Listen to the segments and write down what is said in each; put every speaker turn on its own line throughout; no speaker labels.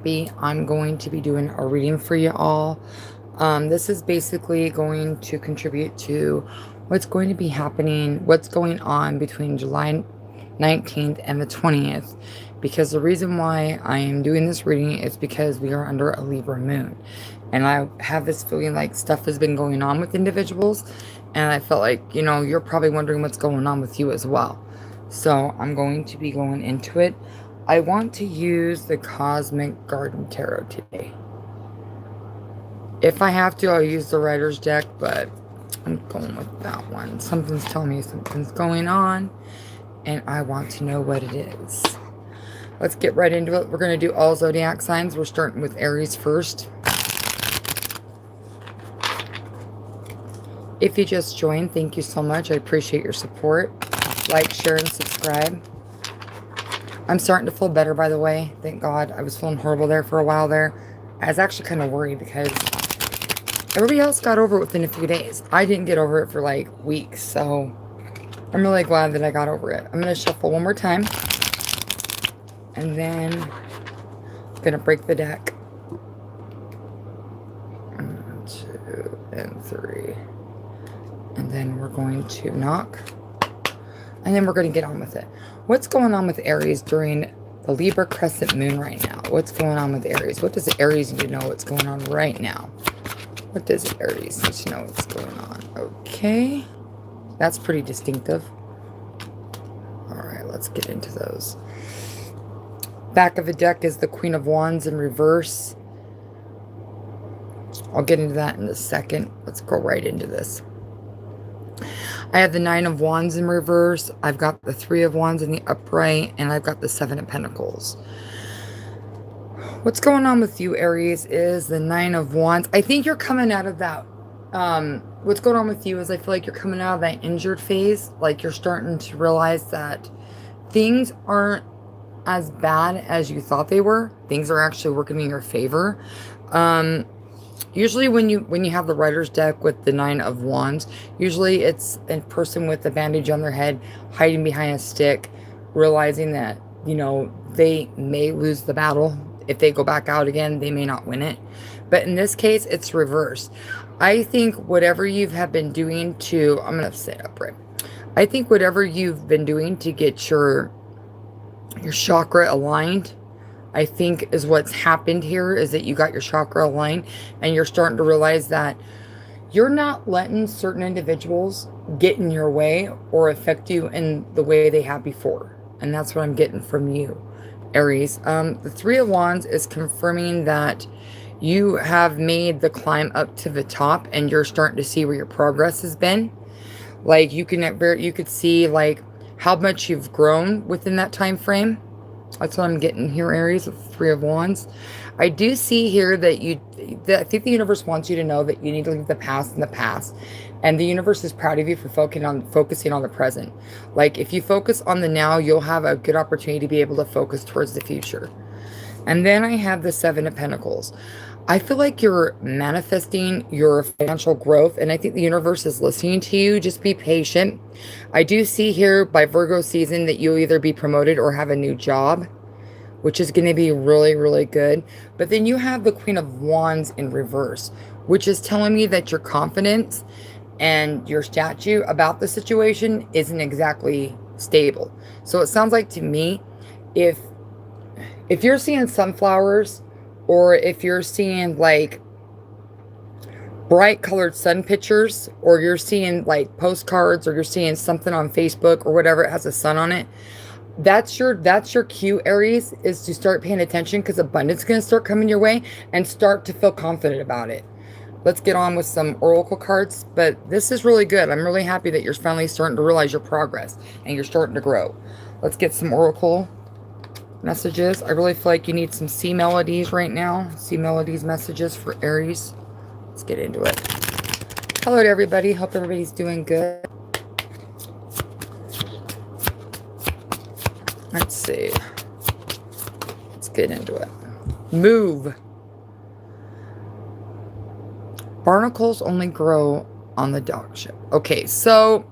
Cappy. I'm going to be doing a reading for you all. This is basically going to contribute to what's going to be happening, what's going on between July 19th and the 20th. Because the reason why I am doing this reading is because we are under a Libra moon. And I have this feeling like stuff has been going on with individuals. And I felt like, you're probably wondering what's going on with you as well. So I'm going to be going into it. I want to use the Cosmic Garden Tarot today. If I have to, I'll use the Writer's Deck, but I'm going with that one. Something's telling me something's going on, and I want to know what it is. Let's get right into it. We're going to do all zodiac signs. We're starting with Aries first. If you just joined, thank you so much. I appreciate your support. Like, share, and subscribe. I'm starting to feel better, by the way. Thank God. I was feeling horrible there for a while there. I was actually kind of worried because everybody else got over it within a few days. I didn't get over it for like weeks, so I'm really glad that I got over it. I'm going to shuffle one more time. And then I'm going to break the deck. 1, 2, and 3. And then we're going to knock. And then we're going to get on with it. What's going on with Aries during the Libra crescent moon right now? What's going on with Aries? What does Aries need to know what's going on right now? What does Aries need to know what's going on? Okay. That's pretty distinctive. All right, let's get into those. Back of the deck is the Queen of Wands in reverse. I'll get into that in a second. Let's go right into this. I have the 9 of Wands in reverse. I've got the 3 of Wands in the upright. And I've got the 7 of Pentacles. What's going on with you, Aries, is the 9 of Wands. I think you're coming out of that. What's going on with you is I feel like you're coming out of that injured phase. Like you're starting to realize that things aren't as bad as you thought they were. Things are actually working in your favor. Usually when you have the Writer's Deck with the 9 of Wands, usually it's a person with a bandage on their head, hiding behind a stick, realizing that, they may lose the battle. If they go back out again, they may not win it. But in this case, it's reversed. I think whatever you have been doing to, I'm going to sit upright. I think whatever you've been doing to get your chakra aligned, I think is what's happened here, is that you got your chakra aligned and you're starting to realize that you're not letting certain individuals get in your way or affect you in the way they have before. And that's what I'm getting from you, Aries. The 3 of Wands is confirming that you have made the climb up to the top and you're starting to see where your progress has been. Like you could see like how much you've grown within that time frame. That's what I'm getting here, Aries, with 3 of Wands. I do see here that I think the universe wants you to know that you need to leave the past in the past. And the universe is proud of you for focusing on the present. Like, if you focus on the now, you'll have a good opportunity to be able to focus towards the future. And then I have the 7 of Pentacles. I feel like you're manifesting your financial growth, and I think the universe is listening to you. Just be patient. I do see here by Virgo season that you'll either be promoted or have a new job, which is going to be really, really good. But then you have the Queen of Wands in reverse, which is telling me that your confidence and your statue about the situation isn't exactly stable. So it sounds like to me, if you're seeing sunflowers, or if you're seeing like bright colored sun pictures, or you're seeing like postcards, or you're seeing something on Facebook or whatever, it has a sun on it, that's your cue, Aries, is to start paying attention, because abundance is going to start coming your way and start to feel confident about it. Let's get on with some oracle cards, but this is really good. I'm really happy that you're finally starting to realize your progress and you're starting to grow. Let's get some oracle messages. I really feel like you need some sea melodies right now. Sea melodies messages for Aries. Let's get into it. Hello to everybody. Hope everybody's doing good. Let's see. Let's get into it. Move. Barnacles only grow on the dog ship. Okay, so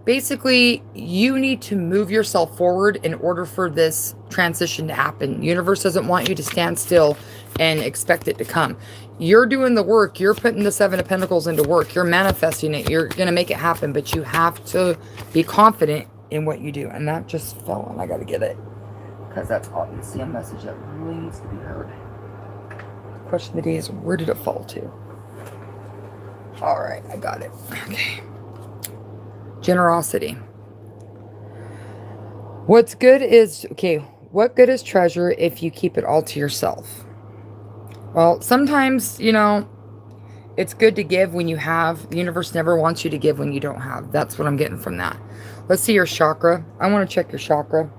Basically, you need to move yourself forward in order for this transition to happen. Universe doesn't want you to stand still and expect it to come. You're doing the work. You're putting the Seven of Pentacles into work. You're manifesting it. You're going to make it happen, but you have to be confident in what you do. And that just fell, and I got to get it because that's obviously a message that really needs to be heard. The question of the day is, where did it fall to? All right, I got it. Okay. Generosity. What good is treasure if you keep it all to yourself? Well, sometimes, it's good to give when you have. The universe never wants you to give when you don't have. That's what I'm getting from that. Let's see your chakra. I want to check your chakra.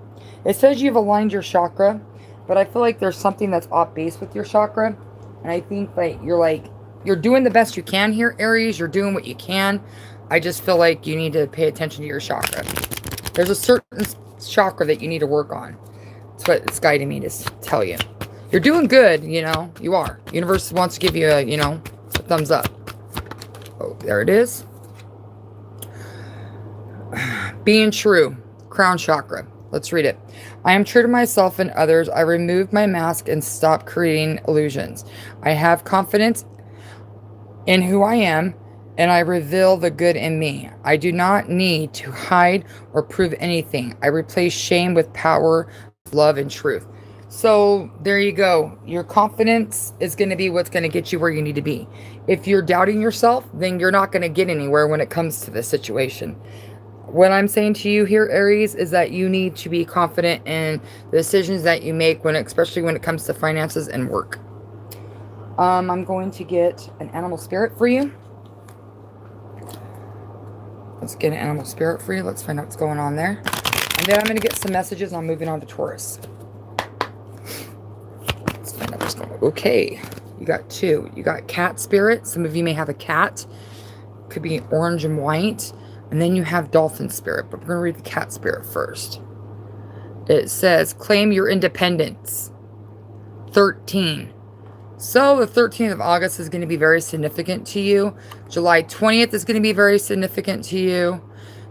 It says you've aligned your chakra, but I feel like there's something that's off base with your chakra. And I think that you're doing the best you can here, Aries. You're doing what you can. I just feel like you need to pay attention to your chakra. There's a certain chakra that you need to work on. That's what it's guiding me to tell you. You're doing good, you are. Universe wants to give you a thumbs up. Oh, there it is. Being true. Crown chakra. Let's read it. I am true to myself and others. I remove my mask and stop creating illusions. I have confidence in who I am, and I reveal the good in me. I do not need to hide or prove anything. I replace shame with power, love, and truth. So there you go. Your confidence is going to be what's going to get you where you need to be. If you're doubting yourself, then you're not going to get anywhere when it comes to this situation. What I'm saying to you here, Aries, is that you need to be confident in the decisions that you make, especially when it comes to finances and work. I'm going to get an animal spirit for you. Let's get an animal spirit for you. Let's find out what's going on there. And then I'm going to get some messages, and I'm moving on to Taurus. Let's find out what's going on. Okay. You got two. You got cat spirit. Some of you may have a cat. Could be orange and white. And then you have dolphin spirit. But we're going to read the cat spirit first. It says, claim your independence. 13. So the 13th of August is going to be very significant to you. July 20th is going to be very significant to you.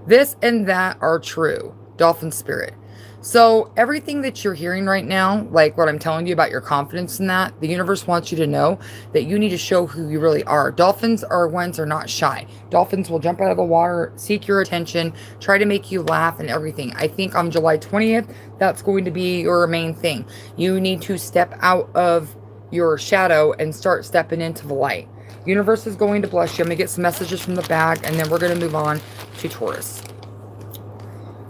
This and that are true. Dolphin spirit. So everything that you're hearing right now, like what I'm telling you about your confidence in that, the universe wants you to know that you need to show who you really are. Dolphins are not shy. Dolphins will jump out of the water, seek your attention, try to make you laugh and everything. I think on July 20th, that's going to be your main thing. You need to step out of your shadow and start stepping into the light. Universe is going to bless you. I'm going to get some messages from the bag, and then we're going to move on to Taurus.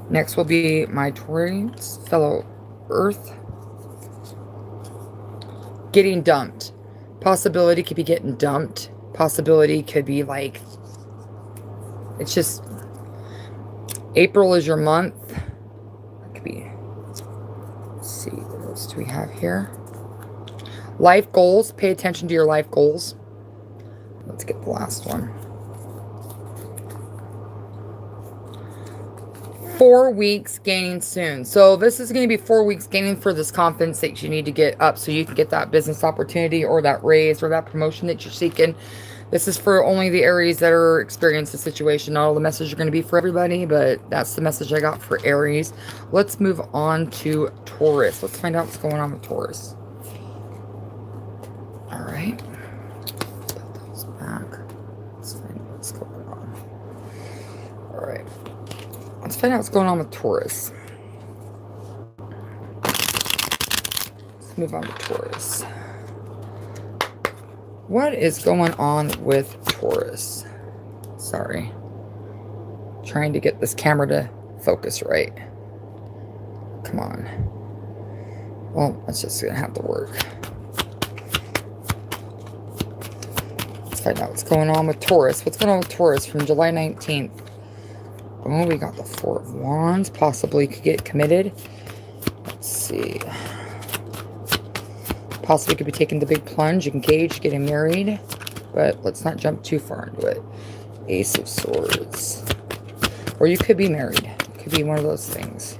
Next will be my Taurus fellow Earth. Getting dumped. Possibility could be getting dumped. Possibility could be like, it's just, April is your month. It could be, let's see, what else do we have here? Life goals. Pay attention to your life goals. Let's get the last one. 4 weeks gaining soon. So this is going to be 4 weeks gaining for this confidence that you need to get up so you can get that business opportunity or that raise or that promotion that you're seeking. This is for only the Aries that are experiencing the situation. Not all the messages are going to be for everybody, but that's the message I got for Aries. Let's move on to Taurus. Let's find out what's going on with Taurus. All right. Put those back. Let's find out what's going on. All right. Let's find out what's going on with Taurus. Let's move on to Taurus. What is going on with Taurus? Sorry. Trying to get this camera to focus right. Come on. Well, that's just going to have to work. Let's find out what's going on with Taurus. What's going on with Taurus from July 19th? Oh, we got the Four of Wands. Possibly could get committed. Let's see. Possibly could be taking the big plunge, engaged, getting married. But let's not jump too far into it. Ace of Swords. Or you could be married. It could be one of those things.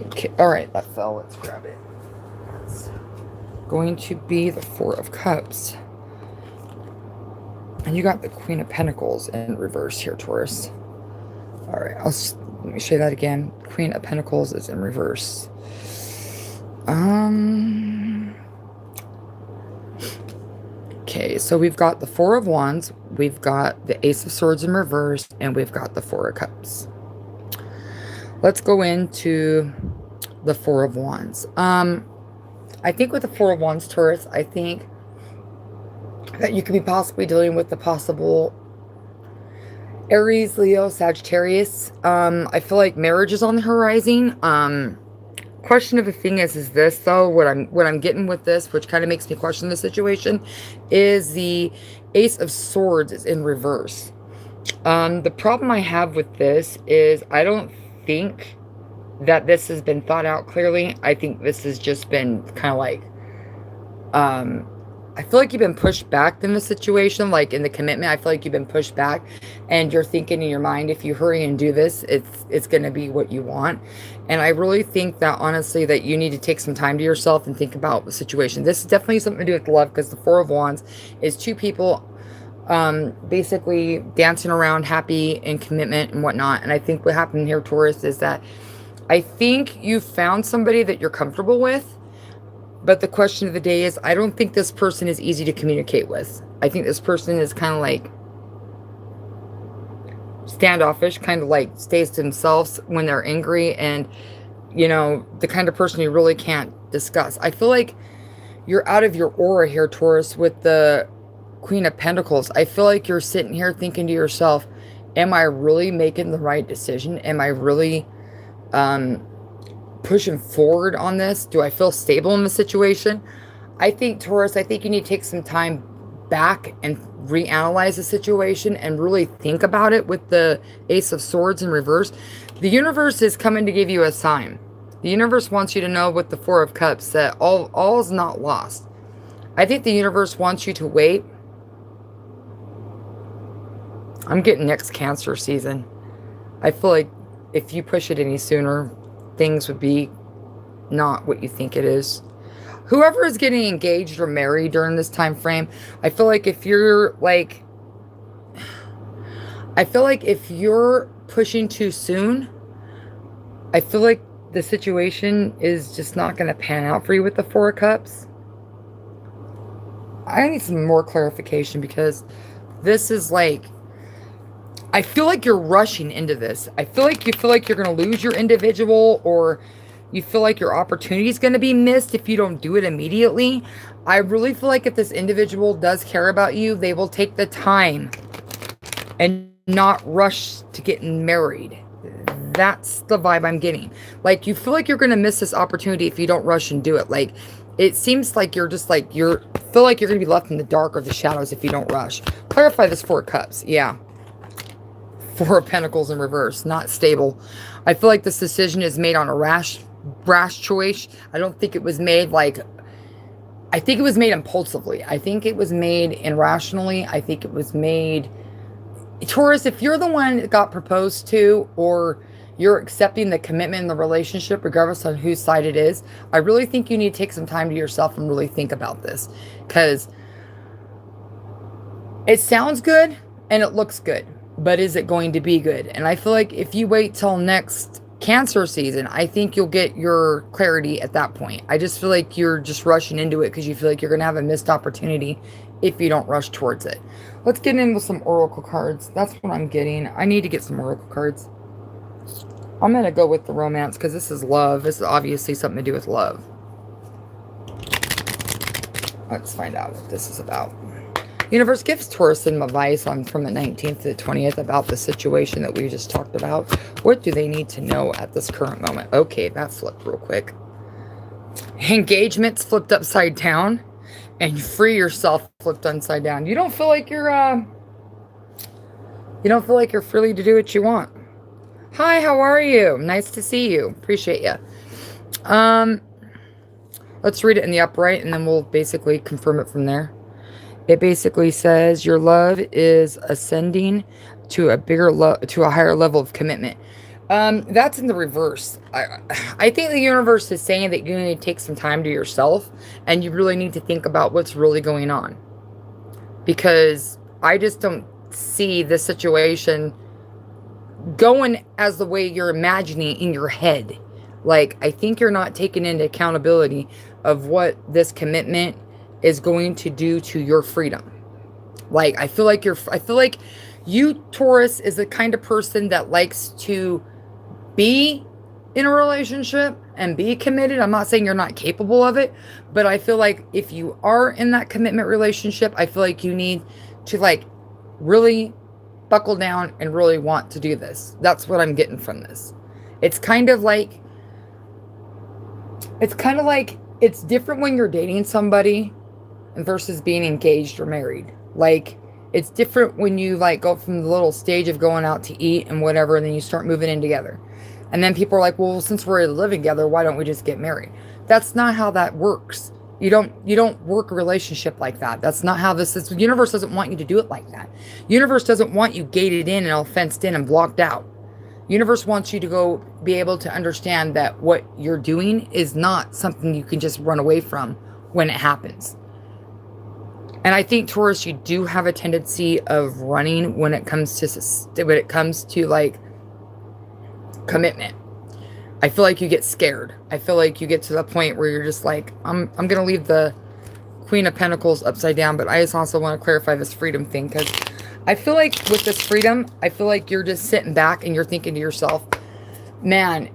Okay. All right, that fell. Let's grab it. It's going to be the Four of Cups. And you got the Queen of Pentacles in reverse here, Taurus. All right, let me show you that again. Queen of Pentacles is in reverse. Okay, so we've got the Four of Wands, we've got the Ace of Swords in reverse, and we've got the Four of Cups. Let's go into the Four of Wands. I think with the Four of Wands, Taurus, I think that you could be possibly dealing with the possible Aries, Leo, Sagittarius. I feel like marriage is on the horizon. Question of the thing is this though, what I'm getting with this, which kind of makes me question the situation, is the Ace of Swords is in reverse. The problem I have with this is I don't think that this has been thought out clearly. I think this has just been kind of like, I feel like you've been pushed back in the situation, like in the commitment. I feel like you've been pushed back, and you're thinking in your mind, if you hurry and do this, it's going to be what you want. And I really think that honestly, that you need to take some time to yourself and think about the situation. This is definitely something to do with love, because the Four of Wands is two people basically dancing around happy in commitment and whatnot. And I think what happened here, Taurus, is that I think you found somebody that you're comfortable with. But the question of the day is, I don't think this person is easy to communicate with. I think this person is kind of like standoffish, kind of like stays to themselves when they're angry, and, you know, the kind of person you really can't discuss. I feel like you're out of your aura here, Taurus, with the Queen of Pentacles. I feel like you're sitting here thinking to yourself, am I really making the right decision? Am I really pushing forward on this? Do I feel stable in the situation? I think, Taurus, I think you need to take some time back and reanalyze the situation and really think about it with the Ace of Swords in reverse. The universe is coming to give you a sign. The universe wants you to know with the Four of Cups that all is not lost. I think the universe wants you to wait. I'm getting next Cancer season. I feel like if you push it any sooner, things would be not what you think it is. Whoever is getting engaged or married during this time frame, I feel like if you're like, I feel like if you're pushing too soon, I feel like the situation is just not going to pan out for you with the Four of Cups. I need some more clarification, because this is like, I feel like you're rushing into this. I feel like you feel like you're going to lose your individual, or you feel like your opportunity is going to be missed if you don't do it immediately. I really feel like if this individual does care about you, they will take the time and not rush to getting married. That's the vibe I'm getting. Like, you feel like you're going to miss this opportunity if you don't rush and do it. Like, it seems like you're just like, feel like you're going to be left in the dark or the shadows if you don't rush. Clarify this Four of Cups. Yeah. Four of Pentacles in reverse. Not stable. I feel like this decision is made on a rash choice. I don't think it was made like, I think it was made impulsively. I think it was made irrationally. I think it was made, Taurus, if you're the one that got proposed to, or you're accepting the commitment in the relationship, regardless on whose side it is, I really think you need to take some time to yourself and really think about this, because it sounds good and it looks good, but is it going to be good? And I feel like if you wait till next Cancer season, I think you'll get your clarity at that point. I just feel like you're just rushing into it because you feel like you're going to have a missed opportunity if you don't rush towards it. Let's get in with some oracle cards. That's what I'm getting. I need to get some oracle cards. I'm going to go with the romance because this is love. This is obviously something to do with love. Let's find out what this is about. Universe gives Taurus some advice on from the 19th to the 20th about the situation that we just talked about. What do they need to know at this current moment? Okay, that flipped real quick. Engagements flipped upside down, and free yourself flipped upside down. You don't feel like you're free to do what you want. Hi, how are you? Nice to see you. Appreciate you. Let's read it in the upright, and then we'll basically confirm it from there. It basically says your love is ascending to a higher level of commitment. That's in the reverse. I think the universe is saying that you need to take some time to yourself, and you really need to think about what's really going on. Because I just don't see this situation going as the way you're imagining in your head. Like, I think you're not taking into accountability of what this commitment is going to do to your freedom. Like, I feel like you, Taurus, is the kind of person that likes to be in a relationship and be committed. I'm not saying you're not capable of it, but I feel like if you are in that commitment relationship, I feel like you need to like really buckle down and really want to do this. That's what I'm getting from this. It's kind of like it's different when you're dating somebody versus being engaged or married. Like, it's different when you like go from the little stage of going out to eat and whatever, and then you start moving in together. And then people are like, well, since we're living together, why don't we just get married? That's not how that works. You don't work a relationship like that. That's not how this is. The universe doesn't want you to do it like that. The universe doesn't want you gated in and all fenced in and blocked out. The universe wants you to go be able to understand that what you're doing is not something you can just run away from when it happens. And I think, Taurus, you do have a tendency of running when it comes to like commitment. I feel like you get scared. I feel like you get to the point where you're just like, I'm going to leave the Queen of Pentacles upside down, but I just also want to clarify this freedom thing, because I feel like with this freedom, I feel like you're just sitting back and you're thinking to yourself, man,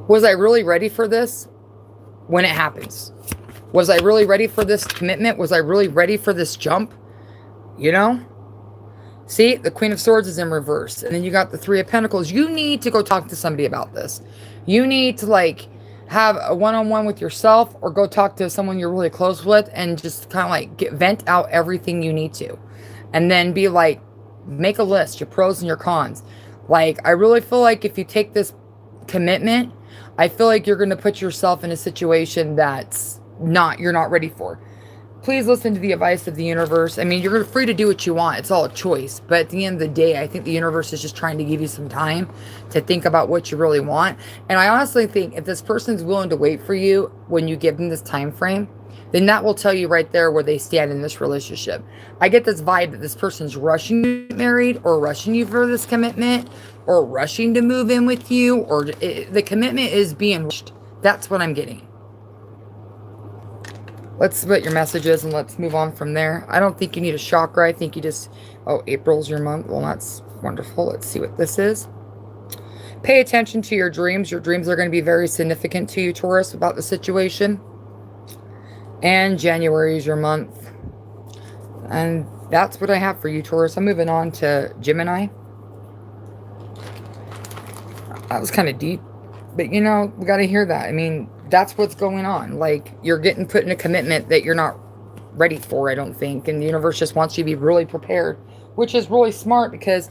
was I really ready for this when it happens? Was I really ready for this commitment? Was I really ready for this jump? You know? See, the Queen of Swords is in reverse. And then you got the Three of Pentacles. You need to go talk to somebody about this. You need to like have a one-on-one with yourself, or go talk to someone you're really close with and just kind of like vent out everything you need to. And then be like, make a list, your pros and your cons. Like, I really feel like if you take this commitment, I feel like you're going to put yourself in a situation you're not ready for. Please listen to the advice of the universe. I mean, you're free to do what you want. It's all a choice. But at the end of the day, I think the universe is just trying to give you some time to think about what you really want. And I honestly think if this person's willing to wait for you when you give them this time frame, then that will tell you right there where they stand in this relationship. I get this vibe that this person's rushing you to get married, or rushing you for this commitment, or rushing to move in with you, or the commitment is being rushed. That's what I'm getting. Let's split your messages and let's move on from there. I don't think you need a chakra. I think you just... Oh, April's your month. Well, that's wonderful. Let's see what this is. Pay attention to your dreams. Your dreams are going to be very significant to you, Taurus, about the situation. And January is your month. And that's what I have for you, Taurus. I'm moving on to Gemini. That was kind of deep. But, you know, we got to hear that. I mean, that's what's going on. Like, you're getting put in a commitment that you're not ready for, I don't think. And the universe just wants you to be really prepared, which is really smart, because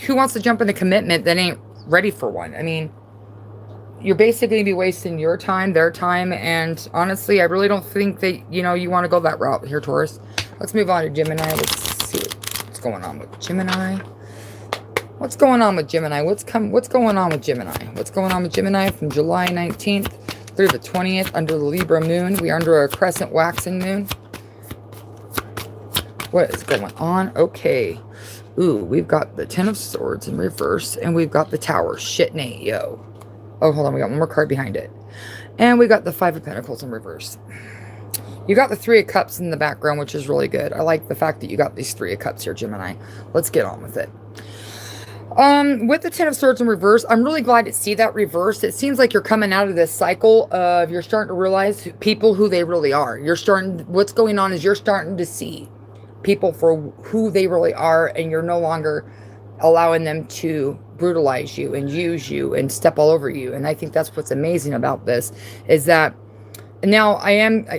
who wants to jump in a commitment that ain't ready for one? I mean, you're basically going to be wasting your time, their time. And honestly, I really don't think that, you know, you want to go that route here, Taurus. Let's move on to Gemini. Let's see what's going on with Gemini. What's going on with Gemini? What's going on with Gemini? What's going on with Gemini from July 19th through the 20th under the Libra moon? We are under a crescent waxing moon. What is going on? Okay. Ooh, we've got the Ten of Swords in reverse, and we've got the Tower. Shit, Nate, yo. Oh, hold on. We got one more card behind it. And we got the Five of Pentacles in reverse. You got the Three of Cups in the background, which is really good. I like the fact that you got these Three of Cups here, Gemini. Let's get on with it. With the Ten of Swords in reverse, I'm really glad to see that reverse. It seems like you're coming out of this cycle of you're starting to realize people who they really are. What's going on is you're starting to see people for who they really are, and you're no longer allowing them to brutalize you and use you and step all over you. And I think that's what's amazing about this, is that now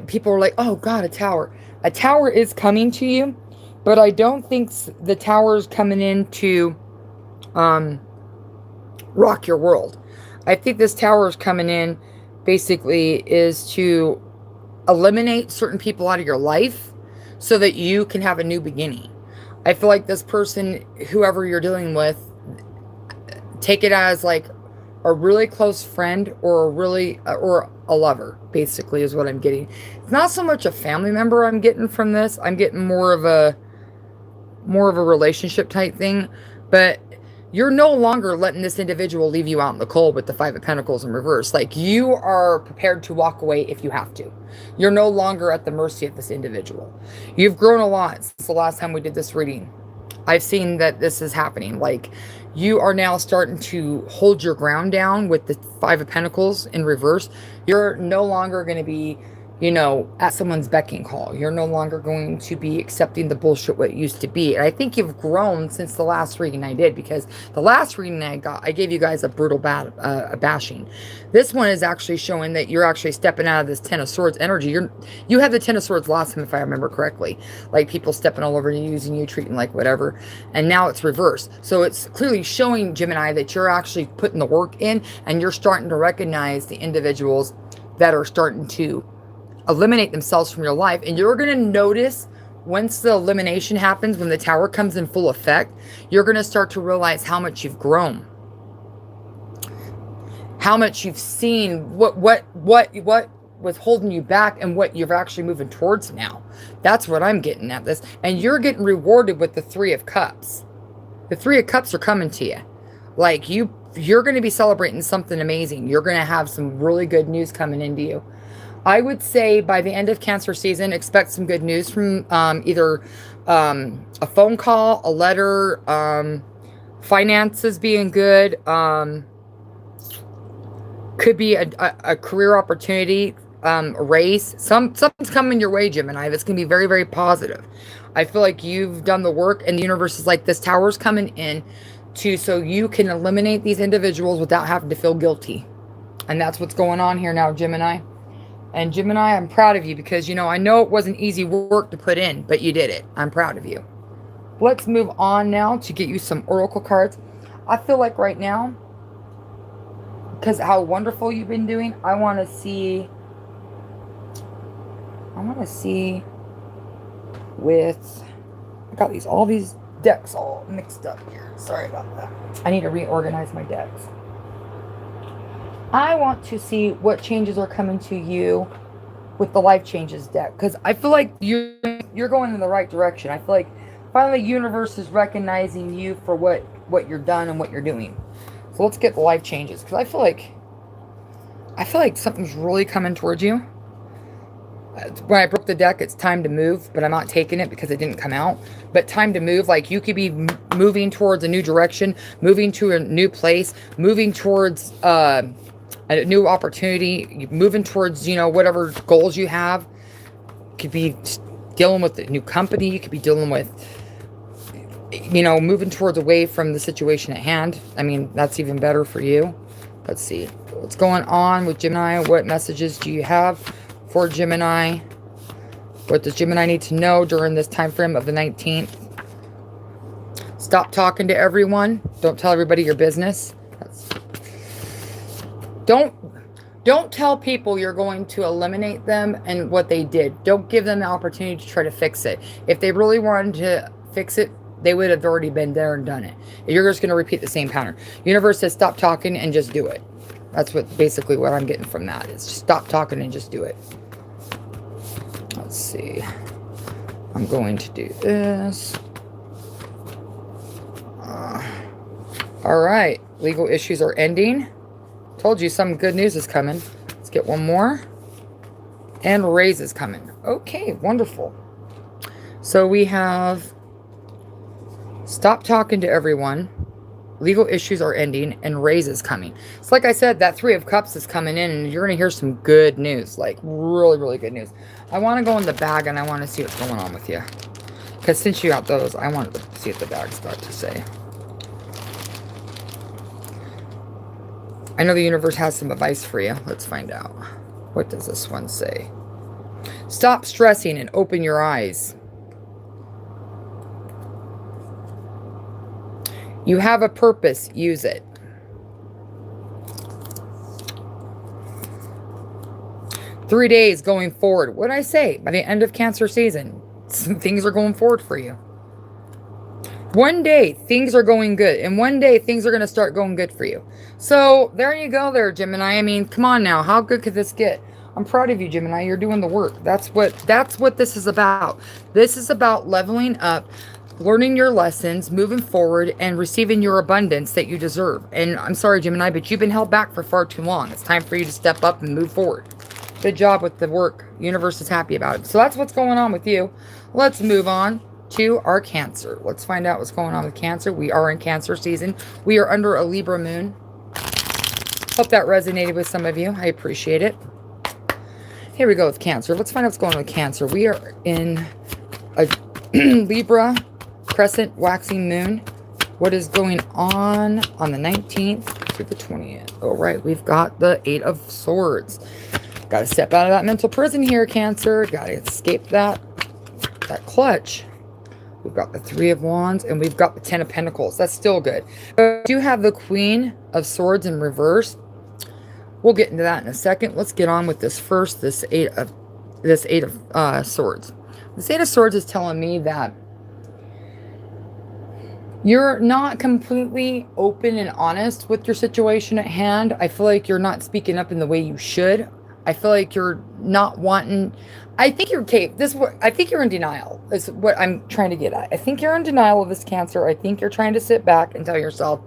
people are like, oh God, a tower. A tower is coming to you, but I don't think the tower is coming in to rock your world. I think this tower is coming in basically is to eliminate certain people out of your life so that you can have a new beginning. I feel like this person, whoever you're dealing with, take it as like a really close friend or a really or a lover, basically, is what I'm getting. It's not so much a family member I'm getting from this. I'm getting more of a relationship type thing, but you're no longer letting this individual leave you out in the cold with the Five of Pentacles in reverse. Like, you are prepared to walk away if you have to. You're no longer at the mercy of this individual. You've grown a lot since the last time we did this reading. I've seen that this is happening. Like, you are now starting to hold your ground down with the Five of Pentacles in reverse. You're no longer going to be, you know, at someone's beck and call. You're no longer going to be accepting the bullshit what it used to be. And I think you've grown since the last reading I did, because the last reading I got, I gave you guys a brutal bashing. This one is actually showing that you're actually stepping out of this Ten of Swords energy. You had the Ten of Swords last time, if I remember correctly. Like, people stepping all over you, using you, treating like whatever. And now it's reversed. So it's clearly showing, Gemini, that you're actually putting the work in, and you're starting to recognize the individuals that are starting to eliminate themselves from your life. And you're going to notice, once the elimination happens, when the Tower comes in full effect, you're going to start to realize how much you've grown, how much you've seen, what was holding you back, and what you're actually moving towards now. That's what I'm getting at this. And you're getting rewarded with the Three of Cups. The Three of Cups are coming to you. Like, you're going to be celebrating something amazing. You're going to have some really good news coming into you. I would say by the end of Cancer season, expect some good news from either a phone call, a letter, finances being good, could be a career opportunity, a raise. Something's coming your way, Gemini. That's going to be very, very positive. I feel like you've done the work, and the universe is like, this tower's coming in so you can eliminate these individuals without having to feel guilty. And that's what's going on here now, Gemini. And Gemini, I'm proud of you, because, you know, I know it wasn't easy work to put in, but you did it. I'm proud of you. Let's move on now to get you some oracle cards. I feel like right now, because how wonderful you've been doing, I want to see with, I got all these decks all mixed up here. Sorry about that. I need to reorganize my decks. I want to see what changes are coming to you with the life changes deck, because I feel like you're going in the right direction. I feel like finally the universe is recognizing you for what you're done and what you're doing. So let's get the life changes, because I feel like something's really coming towards you. When I broke the deck, it's time to move, but I'm not taking it because it didn't come out. But time to move, like, you could be moving towards a new direction, moving to a new place, moving towards a new opportunity, moving towards, you know, whatever goals you have. You could be dealing with a new company. You could be dealing with, you know, moving towards away from the situation at hand. I mean, that's even better for you. Let's see what's going on with Gemini. What messages do you have for Gemini? What does Gemini need to know during this time frame of the 19th? Stop talking to everyone. Don't tell everybody your business. Don't tell people you're going to eliminate them and what they did. Don't give them the opportunity to try to fix it. If they really wanted to fix it, they would have already been there and done it. You're just going to repeat the same pattern. Universe says stop talking and just do it. That's basically what I'm getting from that, is stop talking and just do it. Let's see. I'm going to do this. All right. Legal issues are ending. Told you some good news is coming. Let's get one more. And raise is coming. Okay, wonderful. So we have stop talking to everyone. Legal issues are ending, and raise is coming. So like I said, that Three of Cups is coming in, and you're going to hear some good news. Like, really, really good news. I want to go in the bag, and I want to see what's going on with you. Because since you got those, I wanted to see what the bag's got to say. I know the universe has some advice for you. Let's find out. What does this one say? Stop stressing and open your eyes. You have a purpose. Use it. "3 days going forward." What did I say? By the end of Cancer season, some things are going forward for you. One day things are going good, and one day things are going to start going good for you. So there you go there, Gemini. I mean, come on now. How good could this get? I'm proud of you, Gemini. You're doing the work. That's what this is about. This is about leveling up, learning your lessons, moving forward, and receiving your abundance that you deserve. And I'm sorry, Gemini, but you've been held back for far too long. It's time for you to step up and move forward. Good job with the work. Universe is happy about it. So that's what's going on with you. Let's move on to our Cancer. Let's find out what's going on with Cancer. We are in Cancer season. We are under a Libra moon. Hope that resonated with some of you. I appreciate it. Here we go with Cancer. Let's find out what's going on with Cancer. We are in a Libra crescent waxing moon. What is going on the 19th to the 20th? All right, we've got the 8 of Swords. Got to step out of that mental prison here, Cancer. Got to escape that clutch. We've got the 3 of Wands, and we've got the 10 of Pentacles. That's still good. But we do have the Queen of Swords in reverse. We'll get into that in a second. Let's get on with this first, this 8 of Swords. This 8 of Swords is telling me that you're not completely open and honest with your situation at hand. I feel like you're not speaking up in the way you should. I feel like you're not wanting... I think you're I think you're in denial is what I'm trying to get at. I think you're in denial of this, Cancer. I think you're trying to sit back and tell yourself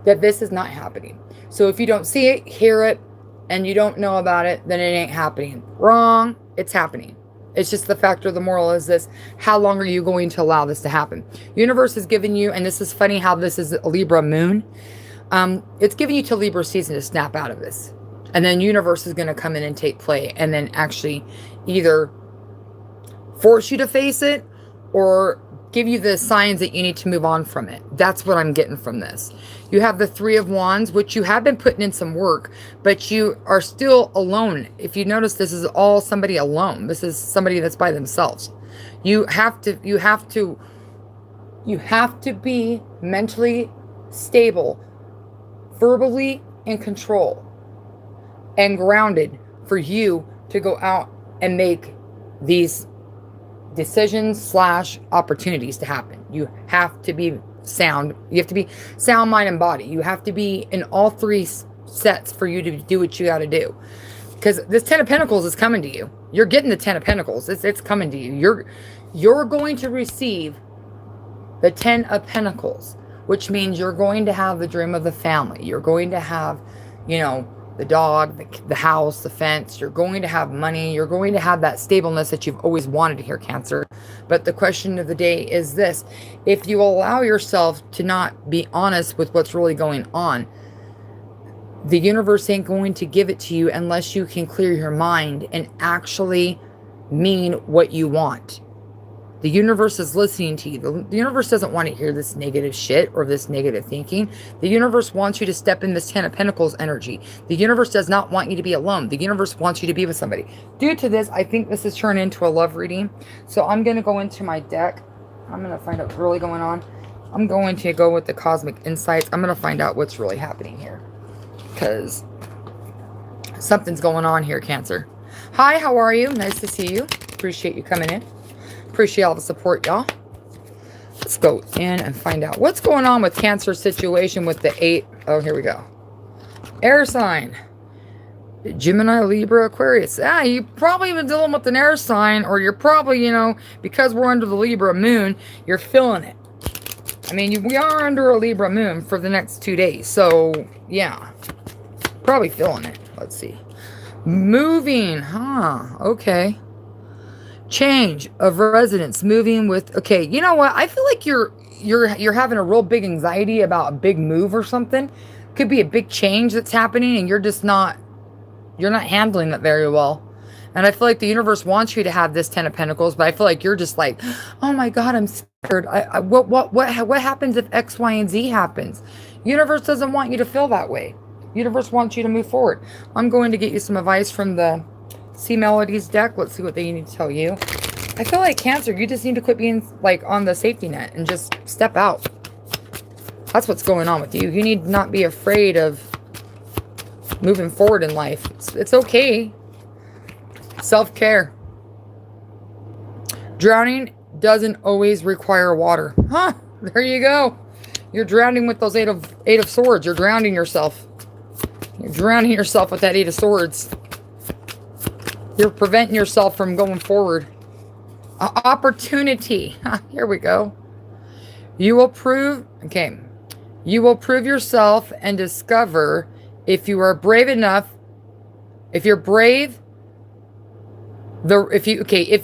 that this is not happening. So if you don't see it, hear it, and you don't know about it, then it ain't happening. Wrong. It's happening. It's just the factor. The moral is this: how long are you going to allow this to happen? Universe is giving you, and this is funny how this is a Libra moon. It's giving you till Libra season to snap out of this. And then universe is going to come in and take play and then actually either force you to face it or give you the signs that you need to move on from it. That's what I'm getting from this. You have the 3 of Wands, which you have been putting in some work, but you are still alone. If you notice, this is all somebody alone. This is somebody that's by themselves. You have to be mentally stable, verbally in control, and grounded for you to go out and make these decisions / opportunities to happen. You have to be sound. You have to be sound mind and body. You have to be in all 3 sets for you to do what you got to do. Because this 10 of Pentacles is coming to you. You're getting the 10 of Pentacles. It's coming to you. You're going to receive the 10 of Pentacles, which means you're going to have the dream of the family. You're going to have, the dog, the house, the fence. You're going to have money. You're going to have that stableness that you've always wanted to hear, Cancer. But the question of the day is this: if you allow yourself to not be honest with what's really going on, the universe ain't going to give it to you unless you can clear your mind and actually mean what you want. The universe is listening to you. The universe doesn't want to hear this negative shit or this negative thinking. The universe wants you to step in this 10 of Pentacles energy. The universe does not want you to be alone. The universe wants you to be with somebody. Due to this, I think this is turned into a love reading. So I'm going to go into my deck. I'm going to find out what's really going on. I'm going to go with the Cosmic Insights. I'm going to find out what's really happening here, because something's going on here, Cancer. Hi, how are you? Nice to see you. Appreciate you coming in. Appreciate all the support, y'all. Let's go in and find out what's going on with Cancer's situation with the 8. Oh, here we go. Air sign. Gemini, Libra, Aquarius. You probably been dealing with an air sign, or you're probably, because we're under the Libra moon, you're feeling it. I mean, we are under a Libra moon for the next 2 days. So, yeah. Probably feeling it. Let's see. Moving. Okay. Change of residence, moving with, okay, you know what? I feel like you're having a real big anxiety about a big move or something. Could be a big change that's happening, and you're not handling it very well. And I feel like the universe wants you to have this 10 of Pentacles, but I feel like you're just like, oh my God, I'm scared. What happens if X, Y, and Z happens? Universe doesn't want you to feel that way. Universe wants you to move forward. I'm going to get you some advice from the Sea Melodies deck. Let's see what they need to tell you. I feel like, Cancer, you just need to quit being like on the safety net and just step out. That's what's going on with you. You need to not be afraid of moving forward in life. It's okay. Self-care. Drowning doesn't always require water. There you go. You're drowning with those eight of swords. You're drowning yourself. You're drowning yourself with that 8 of swords. You're preventing yourself from going forward. Opportunity. Here we go. You will prove, okay. You will prove yourself and discover if you are brave enough. If you're brave, if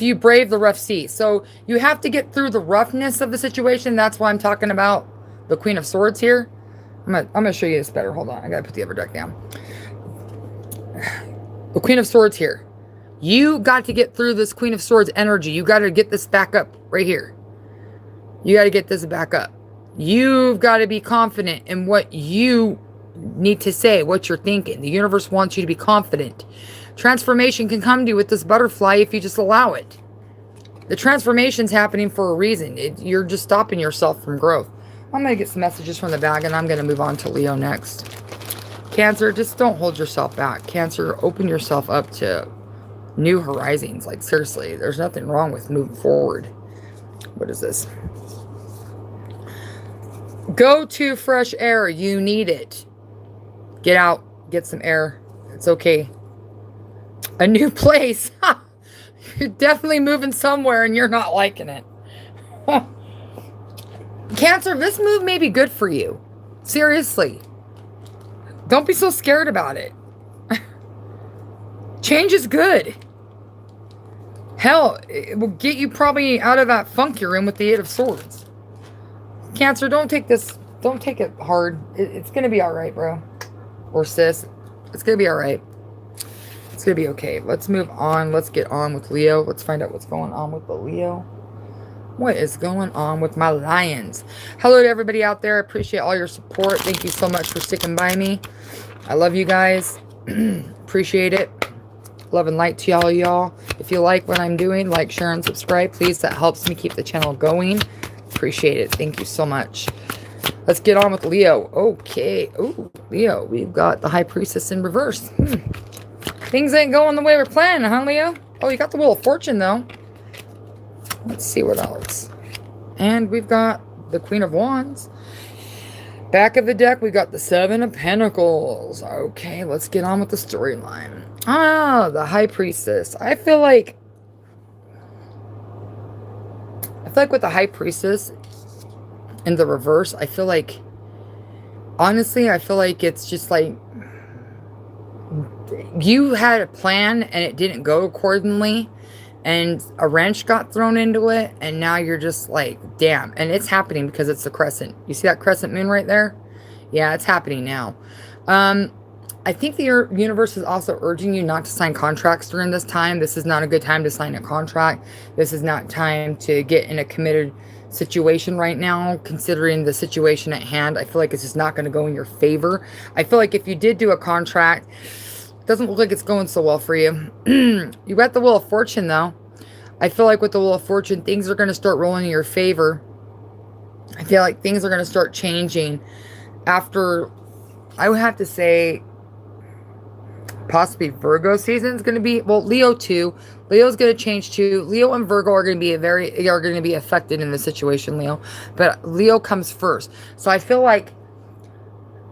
you brave the rough sea. So you have to get through the roughness of the situation. That's why I'm talking about the Queen of Swords here. I'm gonna show you this better. Hold on. I gotta put the other deck down. The Queen of Swords here. You got to get through this Queen of Swords energy. You got to get this back up right here. You got to get this back up. You've got to be confident in what you need to say, what you're thinking. The universe wants you to be confident. Transformation can come to you with this butterfly if you just allow it. The transformation's happening for a reason. You're just stopping yourself from growth. I'm going to get some messages from the bag, and I'm going to move on to Leo next. Cancer, just don't hold yourself back. Cancer, open yourself up to new horizons. Like, seriously, there's nothing wrong with moving forward. What is this? Go to fresh air. You need it. Get out. Get some air. It's okay. A new place. You're definitely moving somewhere and you're not liking it. Cancer, this move may be good for you. Seriously. Don't be so scared about it. Change is good. Hell, it will get you probably out of that funk you're in with the 8 of Swords. Cancer, don't take it hard. It's going to be all right, bro. Or sis. It's going to be all right. It's going to be okay. Let's move on. Let's get on with Leo. Let's find out what's going on with the Leo. What is going on with my lions? Hello to everybody out there. I appreciate all your support. Thank you so much for sticking by me. I love you guys. Appreciate it. Love and light to y'all. If you like what I'm doing, like, share, and subscribe, please. That helps me keep the channel going. Appreciate it. Thank you so much. Let's get on with Leo. Okay. Oh, Leo. We've got the High Priestess in reverse. Things ain't going the way we're planning, huh, Leo? Oh, you got the Wheel of Fortune, though. Let's see what else. And we've got the Queen of Wands. Back of the deck, we got the 7 of Pentacles. Okay, let's get on with the storyline. Ah, the High Priestess. I feel like with the High Priestess in the reverse, honestly, I feel like it's just like you had a plan and it didn't go accordingly. And a wrench got thrown into it, and now you're just like, damn. And it's happening because it's the crescent. You see that crescent moon right there? Yeah, it's happening now. I think the universe is also urging you not to sign contracts during this time. This is not a good time to sign a contract. This is not time to get in a committed situation right now, considering the situation at hand. I feel like it's just not going to go in your favor. I feel like if you did do a contract, doesn't look like it's going so well for you. You got the Wheel of Fortune, though. I feel like with the Wheel of Fortune, things are going to start rolling in your favor. I feel like things are going to start changing after, I would have to say, possibly Virgo season is going to be, well, Leo too. Leo's going to change too. Leo and Virgo are going to be affected in the situation, Leo. But Leo comes first. So I feel like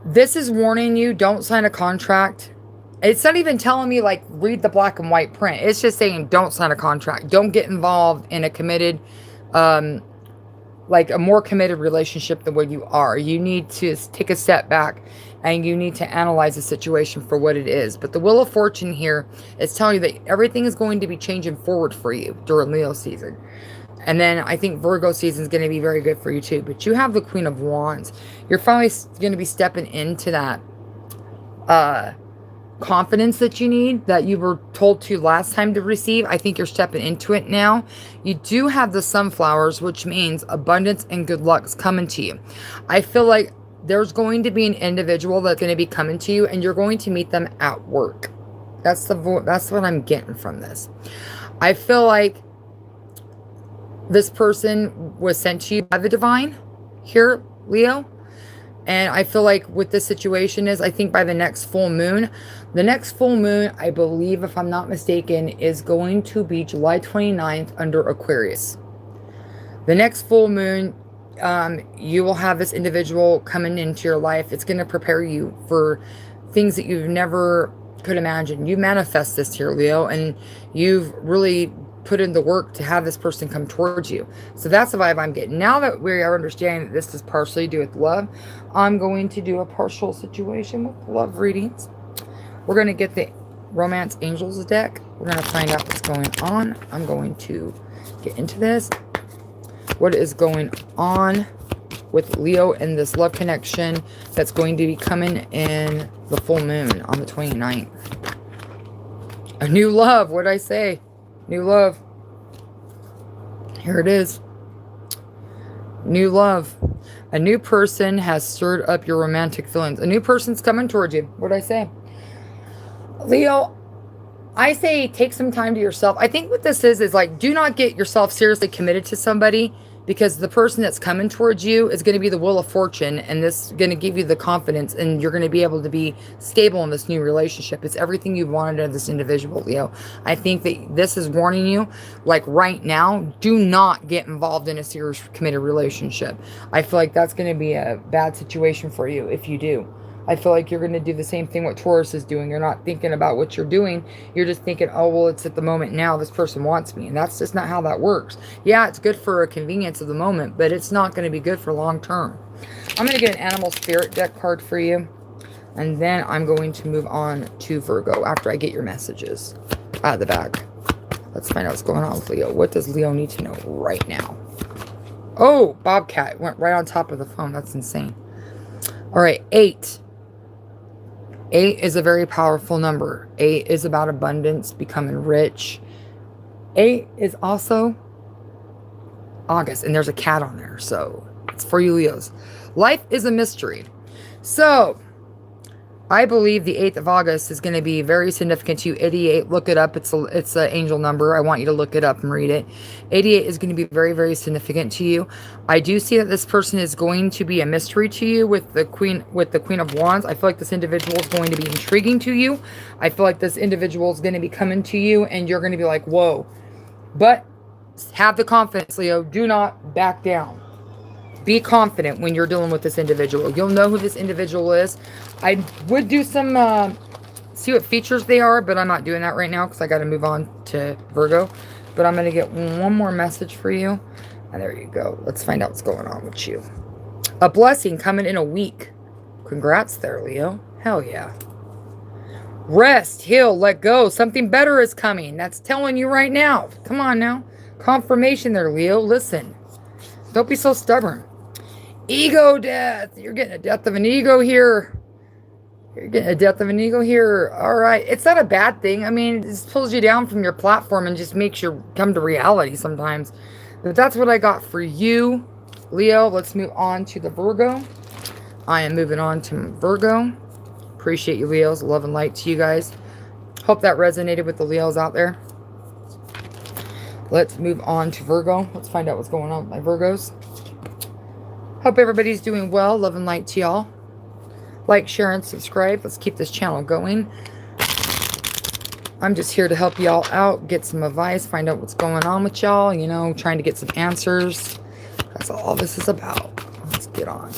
this is warning you, don't sign a contract. It's not even telling me, like, read the black and white print. It's just saying don't sign a contract. Don't get involved in a committed, like a more committed relationship than what you are. You need to take a step back and you need to analyze the situation for what it is. But the Wheel of Fortune here is telling you that everything is going to be changing forward for you during Leo season. And then I think Virgo season is going to be very good for you too. But you have the Queen of Wands. You're finally going to be stepping into that confidence that you need, that you were told to last time to receive. I think you're stepping into it now. You do have the sunflowers, which means abundance and good luck is coming to you. I feel like there's going to be an individual that's going to be coming to you, and you're going to meet them at work. That's what I'm getting from this. I feel like this person was sent to you by the divine here, Leo. And I feel like what this situation is, I think by the next full moon, I believe, if I'm not mistaken, is going to be July 29th under Aquarius. The next full moon You will have this individual coming into your life. It's going to prepare you for things that you've never could imagine. You manifest this here, Leo, and you've really put in the work to have this person come towards you. So that's the vibe I'm getting. Now that we are understanding that this is partially to do with love, I'm going to do a partial situation with love readings. We're going to get the Romance Angels deck. We're going to find out what's going on. I'm going to get into this. What is going on with Leo and this love connection that's going to be coming in the full moon on the 29th. A new love. What did I say? New love. Here it is. New love. A new person has stirred up your romantic feelings. A new person's coming towards you. What did I say? Leo, I say take some time to yourself. I think what this is like, do not get yourself seriously committed to somebody, because the person that's coming towards you is going to be the wheel of fortune, and this is going to give you the confidence, and you're going to be able to be stable in this new relationship. It's everything you've wanted of this individual, Leo. I think that this is warning you, like right now, do not get involved in a serious committed relationship. I feel like that's going to be a bad situation for you if you do. I feel like you're going to do the same thing what Taurus is doing. You're not thinking about what you're doing. You're just thinking, oh, well, it's at the moment now. This person wants me. And that's just not how that works. Yeah, it's good for a convenience of the moment, but it's not going to be good for long term. I'm going to get an animal spirit deck card for you. And then I'm going to move on to Virgo after I get your messages out of the bag. Let's find out what's going on with Leo. What does Leo need to know right now? Oh, Bobcat went right on top of the phone. That's insane. All right, 8. 8 is a very powerful number. 8 is about abundance, becoming rich. 8 is also August, and there's a cat on there, so it's for you Leos. Life is a mystery. So, I believe the 8th of August is going to be very significant to you. 88, look it up. It's an angel number. I want you to look it up and read it. 88 is going to be very, very significant to you. I do see that this person is going to be a mystery to you with the Queen of Wands. I feel like this individual is going to be intriguing to you. I feel like this individual is going to be coming to you, and you're going to be like, whoa. But have the confidence, Leo. Do not back down. Be confident when you're dealing with this individual. You'll know who this individual is. I would do some, see what features they are, but I'm not doing that right now because I got to move on to Virgo. But I'm going to get one more message for you. And there you go. Let's find out what's going on with you. A blessing coming in a week. Congrats there, Leo. Hell yeah. Rest, heal, let go. Something better is coming. That's telling you right now. Come on now. Confirmation there, Leo. Listen. Don't be so stubborn. Ego death. You're getting a death of an ego here. You're getting a death of an ego here. All right. It's not a bad thing. I mean, it just pulls you down from your platform and just makes you come to reality sometimes. But that's what I got for you, Leo. Let's move on to the Virgo. I am moving on to Virgo. Appreciate you, Leos. Love and light to you guys. Hope that resonated with the Leos out there. Let's move on to Virgo. Let's find out what's going on with my Virgos. Hope everybody's doing well. Love and light to y'all. Like, share, and subscribe. Let's keep this channel going. I'm just here to help y'all out, get some advice, find out what's going on with y'all, you know, trying to get some answers. That's all this is about. Let's get on.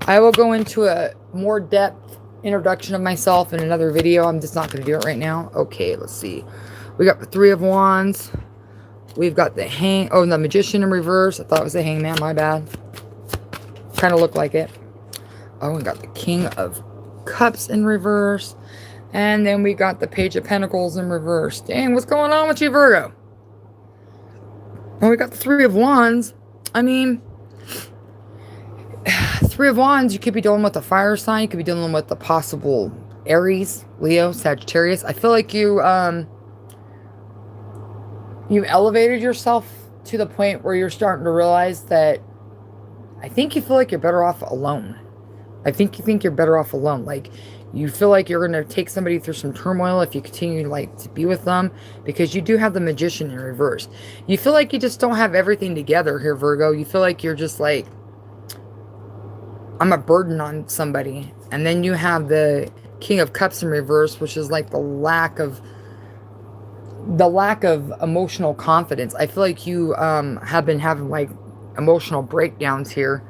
I will go into a more depth introduction of myself in another video. I'm just not going to do it right now. Okay, let's see. We got the Three of Wands. We've got the the Magician in reverse. I thought it was the Hangman, my bad. Kind of looked like it. Oh, we got the King of Cups in reverse. And then we got the Page of Pentacles in reverse. Dang, what's going on with you, Virgo? And we got the Three of Wands. I mean, Three of Wands, you could be dealing with a fire sign. You could be dealing with the possible Aries, Leo, Sagittarius. I feel like you elevated yourself to the point where you're starting to realize that I think you feel like you're better off alone. I think you think you're better off alone. Like, you feel like you're going to take somebody through some turmoil if you continue like to be with them, because you do have the Magician in reverse. You feel like you just don't have everything together here, Virgo. You feel like you're just like, I'm a burden on somebody. And then you have the King of Cups in reverse, which is like the lack of emotional confidence. I feel like you have been having like emotional breakdowns here.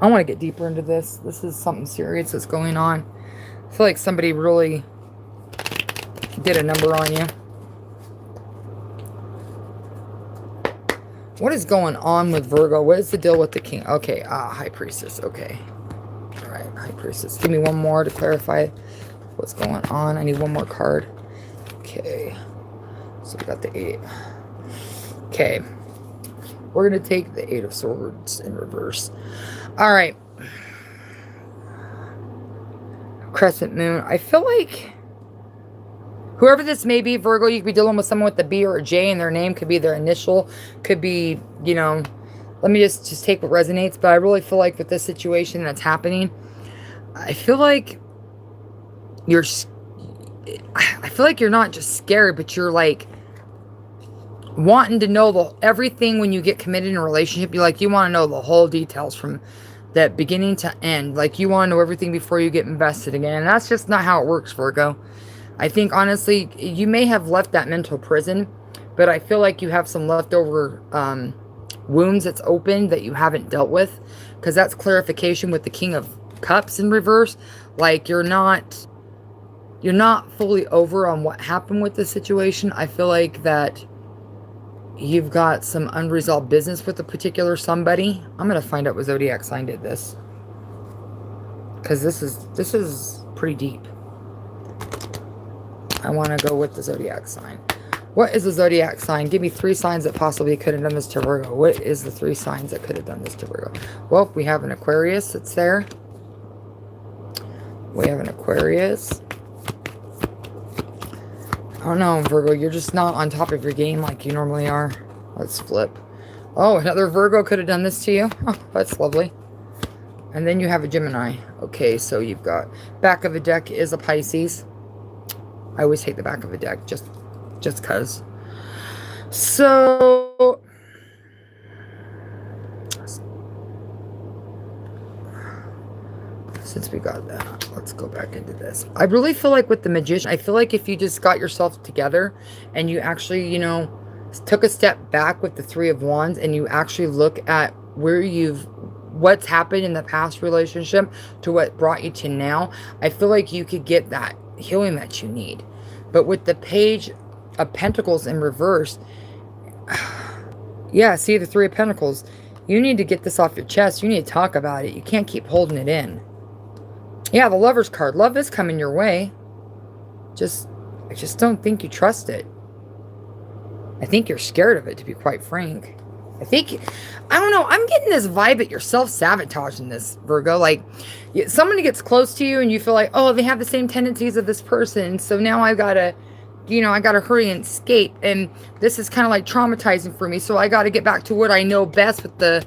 I want to get deeper into this. This is something serious that's going on. I feel like somebody really did a number on you. What is going on with Virgo? What is the deal with the king? Okay, High Priestess. Okay. All right, High Priestess. Give me one more to clarify what's going on. I need one more card. Okay. So we got the 8. Okay. We're going to take the 8 of Swords in reverse. All right. Crescent Moon. I feel like whoever this may be, Virgo, you could be dealing with someone with a B or a J in their name. Could be their initial. Could be, you know, let me just take what resonates. But I really feel like with this situation that's happening, I feel like you're not just scared, but you're like wanting to know everything when you get committed in a relationship. You want to know the whole details from that beginning to end. Like, you want to know everything before you get invested again. And that's just not how it works, Virgo. I think, honestly, you may have left that mental prison, but I feel like you have some leftover wounds that's open that you haven't dealt with, because that's clarification with the King of Cups in reverse. Like, you're not fully over on what happened with the situation. I feel like that you've got some unresolved business with a particular somebody. I'm going to find out what zodiac sign did this, because this is pretty deep. I want to go with the zodiac sign. What is the zodiac sign? Give me 3 signs that possibly could have done this to Virgo. What is the 3 signs that could have done this to Virgo? Well, we have an Aquarius that's there. We have an Aquarius. I don't know, Virgo. You're just not on top of your game like you normally are. Let's flip. Oh, another Virgo could have done this to you. Oh, that's lovely. And then you have a Gemini. Okay, so you've got back of the deck is a Pisces. I always take the back of a deck just because. So since we got that, let's go back into this. I really feel like with the Magician, I feel like if you just got yourself together and you actually, you know, took a step back with the 3 of Wands and you actually look at what's happened in the past relationship to what brought you to now, I feel like you could get that healing that you need. But with the Page of Pentacles in reverse, yeah, see the 3 of Pentacles, you need to get this off your chest. You need to talk about it. You can't keep holding it in. Yeah, the Lover's card. Love is coming your way. I just don't think you trust it. I think you're scared of it, to be quite frank. I don't know, I'm getting this vibe that you're self-sabotaging this, Virgo. Like, somebody gets close to you and you feel like, oh, they have the same tendencies of this person, so now I gotta hurry and escape, and this is kind of like traumatizing for me, so I gotta get back to what I know best with the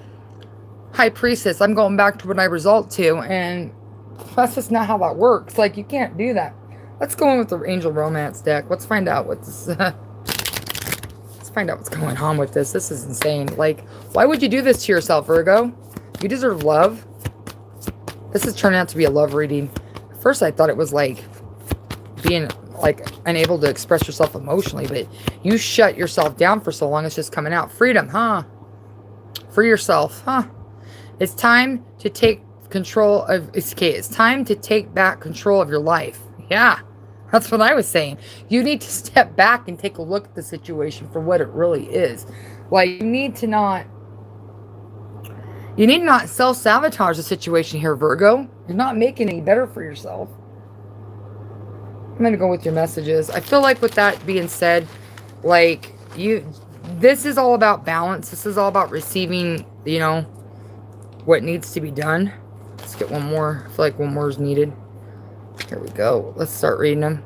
High Priestess. I'm going back to what I resort to, and that's just not how that works. Like, you can't do that. Let's go in with the Angel Romance deck. Let's find out what this find out what's going on with this. This is insane. Like, why would you do this to yourself, Virgo? You deserve love. This is turning out to be a love reading. At first, I thought it was like being like unable to express yourself emotionally, but you shut yourself down for so long, it's just coming out. Freedom, huh? Free yourself, huh? It's time to take control of, it's time to take back control of your life. Yeah. That's what I was saying. You need to step back and take a look at the situation for what it really is. Like, you need to not self-sabotage the situation here, Virgo. You're not making any better for yourself. I'm going to go with your messages. I feel like with that being said, like, this is all about balance. This is all about receiving, you know, what needs to be done. Let's get one more. I feel like one more is needed. Here we go. Let's start reading them.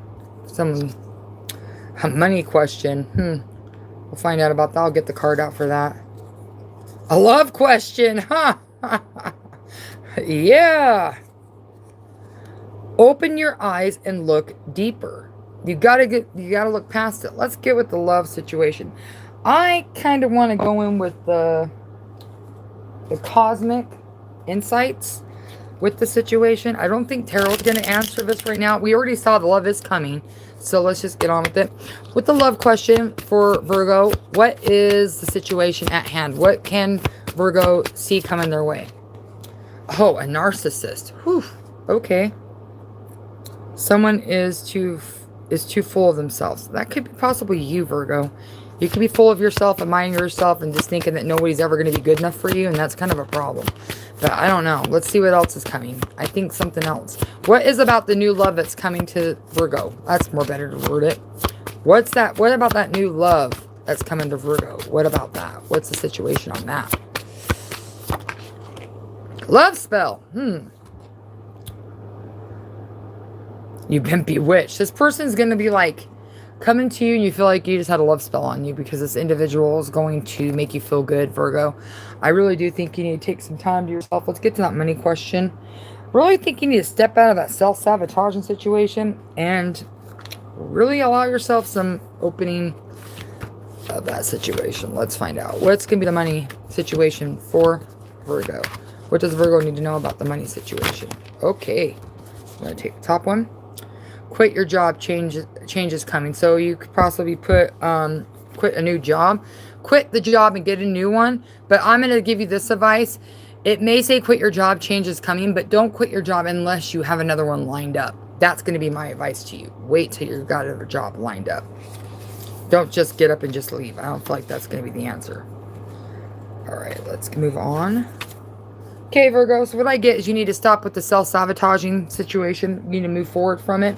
A money question. We'll find out about that. I'll get the card out for that. A love question. Huh? Yeah. Open your eyes and look deeper. You gotta look past it. Let's get with the love situation. I kind of want to go in with the cosmic insights. with the situation. I don't think Tarot's going to answer this right now. We already saw the love is coming. So let's just get on with it. With the love question for Virgo, what is the situation at hand? What can Virgo see coming their way? Oh, a narcissist. Whew. Okay. Someone is too full of themselves. That could be possibly you, Virgo. You could be full of yourself, admiring yourself, and just thinking that nobody's ever going to be good enough for you, and that's kind of a problem. But I don't know. Let's see what else is coming. I think something else. What is about the new love that's coming to Virgo? That's more better to word it. What's that? What about that new love that's coming to Virgo? What about that? What's the situation on that? Love spell. You've been bewitched. This person's going to be like coming to you and you feel like you just had a love spell on you because this individual is going to make you feel good, Virgo. I really do think you need to take some time to yourself. Let's get to that money question. Really think you need to step out of that self-sabotaging situation and really allow yourself some opening of that situation. Let's find out. What's going to be the money situation for Virgo? What does Virgo need to know about the money situation? Okay. I'm going to take the top one. Quit your job, change is coming. So you could possibly put quit a new job, quit the job and get a new one. But I'm going to give you this advice. It may say quit your job, change is coming, but don't quit your job unless you have another one lined up. That's going to be my advice to you. Wait till you've got a job lined up. Don't just get up and just leave. I don't feel like that's going to be the answer. All right, let's move on. Okay, Virgo, so what I get is you need to stop with the self-sabotaging situation. You need to move forward from it.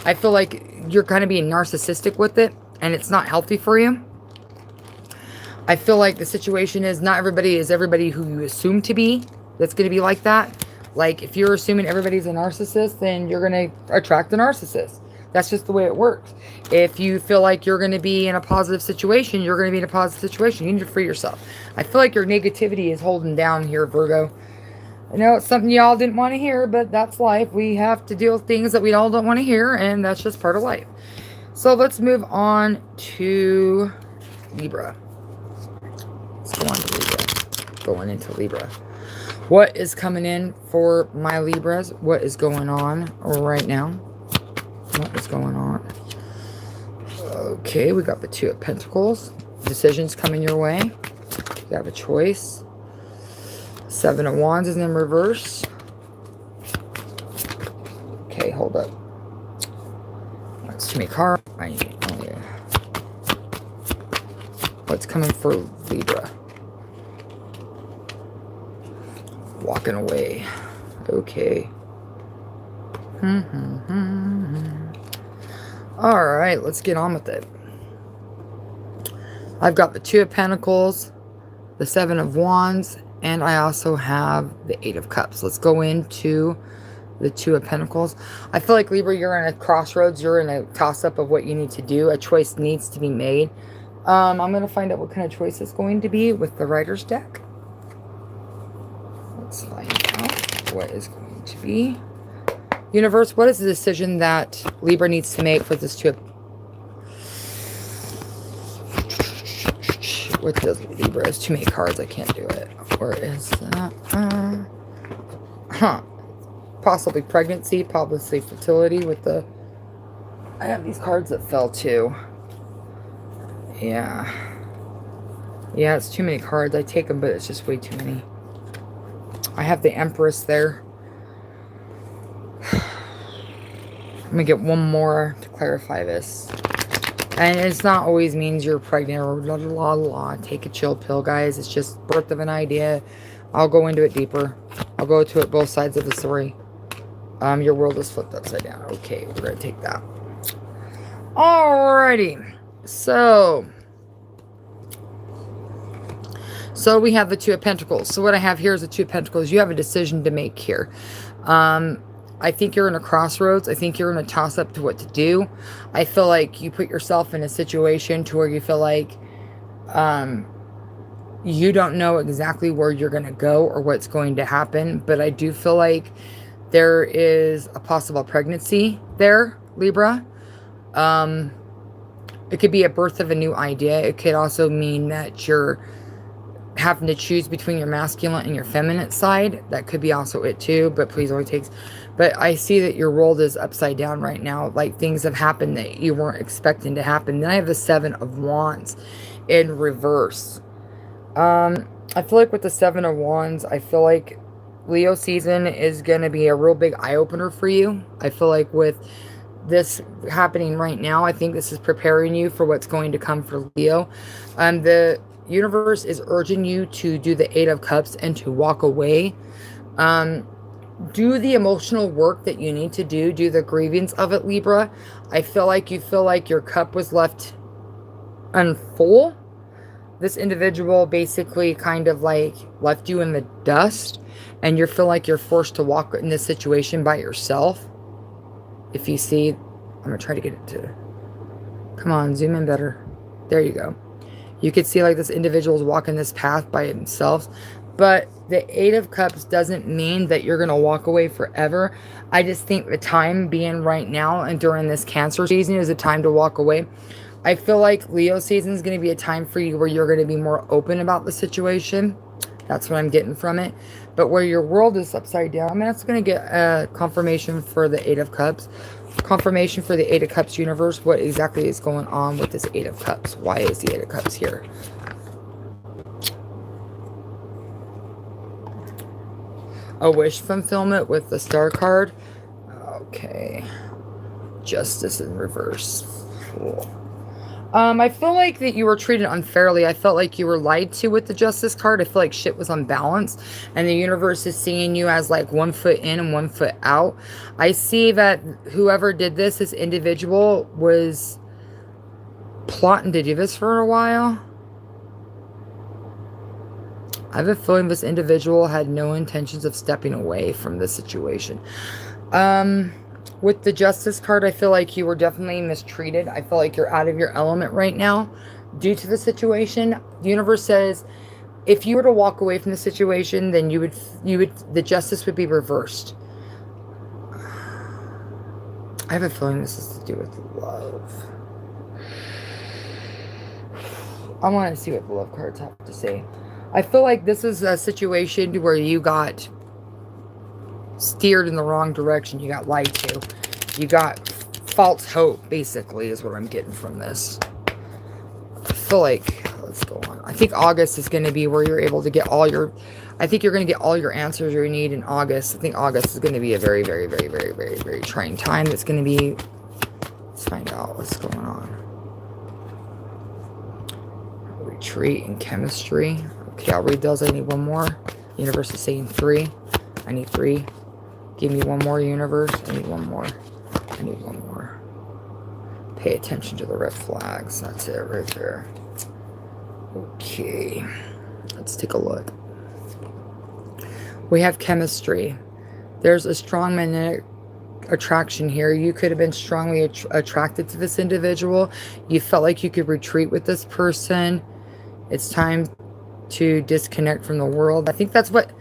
I feel like you're kind of being narcissistic with it, and it's not healthy for you. I feel like the situation is not everybody is everybody who you assume to be that's going to be like that. Like, if you're assuming everybody's a narcissist, then you're going to attract a narcissist. That's just the way it works. If you feel like you're going to be in a positive situation, you're going to be in a positive situation. You need to free yourself. I feel like your negativity is holding down here, Virgo. I know it's something y'all didn't want to hear, but that's life. We have to deal with things that we all don't want to hear, and that's just part of life. So let's move on to Libra. Let's go on to Libra. Going into Libra. What is coming in for my Libras? What is going on right now? What is going on? Okay, we got the Two of Pentacles. Decisions coming your way. You have a choice. Seven of Wands is in reverse. Okay, hold up. That's too many cards. What's coming for Libra? Walking away. Okay. Alright, let's get on with it. I've got the Two of Pentacles, the Seven of Wands, and I also have the Eight of Cups. Let's go into the Two of Pentacles. I feel like, Libra, you're in a crossroads. You're in a toss-up of what you need to do. A choice needs to be made. I'm going to find out what kind of choice it's going to be with the Writer's deck. Let's find out what is going to be. Universe, what is the decision that Libra needs to make for this Two of... What does Libra? There's too many cards. I can't do it. Where is that? Possibly pregnancy, possibly fertility with the... I have these cards that fell too. Yeah. Yeah, it's too many cards. I take them, but it's just way too many. I have the Empress there. I'm going to get one more to clarify this. And it's not always means you're pregnant or la la la la. Take a chill pill, guys. It's just birth of an idea. I'll go into it deeper. I'll go to it both sides of the story. Your world is flipped upside down. Okay, we're going to take that. Alrighty. So we have the Two of Pentacles. So what I have here is the Two of Pentacles. You have a decision to make here. I think you're in a crossroads. I think you're in a toss-up to what to do. I feel like you put yourself in a situation to where you feel like you don't know exactly where you're going to go or what's going to happen. But I do feel like there is a possible pregnancy there, Libra. It could be a birth of a new idea. It could also mean that you're having to choose between your masculine and your feminine side. That could be also it too, but please only takes. But I see that your world is upside down right now. Like things have happened that you weren't expecting to happen. Then I have the 7 of Wands in reverse. I feel like with the 7 of Wands, I feel like Leo season is going to be a real big eye-opener for you. I feel like with this happening right now, I think this is preparing you for what's going to come for Leo. The universe is urging you to do the 8 of Cups and to walk away. Do the emotional work that you need to do. Do the grievance of it, Libra. I feel like you feel like your cup was left unfull. This individual basically kind of like left you in the dust, and you feel like you're forced to walk in this situation by yourself. If you see, I'm going to try to get it to, come on, zoom in better. There you go. You could see like this individual is walking this path by themselves, but the 8 of Cups doesn't mean that you're going to walk away forever. I just think the time being right now and during this Cancer season is a time to walk away. I feel like Leo season is going to be a time for you where you're going to be more open about the situation. That's what I'm getting from it. But where your world is upside down, I mean, that's going to get a confirmation for the 8 of Cups. Confirmation for the 8 of Cups universe. What exactly is going on with this 8 of Cups? Why is the 8 of Cups here? A wish fulfillment with the Star card. Okay. Justice in reverse. Cool. I feel like that you were treated unfairly. I felt like you were lied to with the Justice card. I feel like shit was unbalanced, and the universe is seeing you as like 1 foot in and 1 foot out. I see that whoever did this individual was plotting to do this for a while. I have a feeling this individual had no intentions of stepping away from this situation. With the Justice card, I feel like you were definitely mistreated. I feel like you're out of your element right now due to the situation. The universe says if you were to walk away from the situation, then the justice would be reversed. I have a feeling this is to do with love. I want to see what the love cards have to say. I feel like this is a situation where you got steered in the wrong direction. You got lied to. You got false hope, basically, is what I'm getting from this. I feel like, let's go on. I think August is going to be where you're able to get all your, I think you're going to get all your answers you need in August. I think August is going to be a very, very, very, very, very, very trying time. That's going to be, let's find out what's going on. Retreat and chemistry. Okay, I'll read those. I need one more. Universe is saying 3. I need 3. Give me one more, universe. I need one more. I need one more. Pay attention to the red flags. That's it right there. Okay. Let's take a look. We have chemistry. There's a strong magnetic attraction here. You could have been strongly attracted to this individual. You felt like you could retreat with this person. It's time to disconnect from the world. I think that's what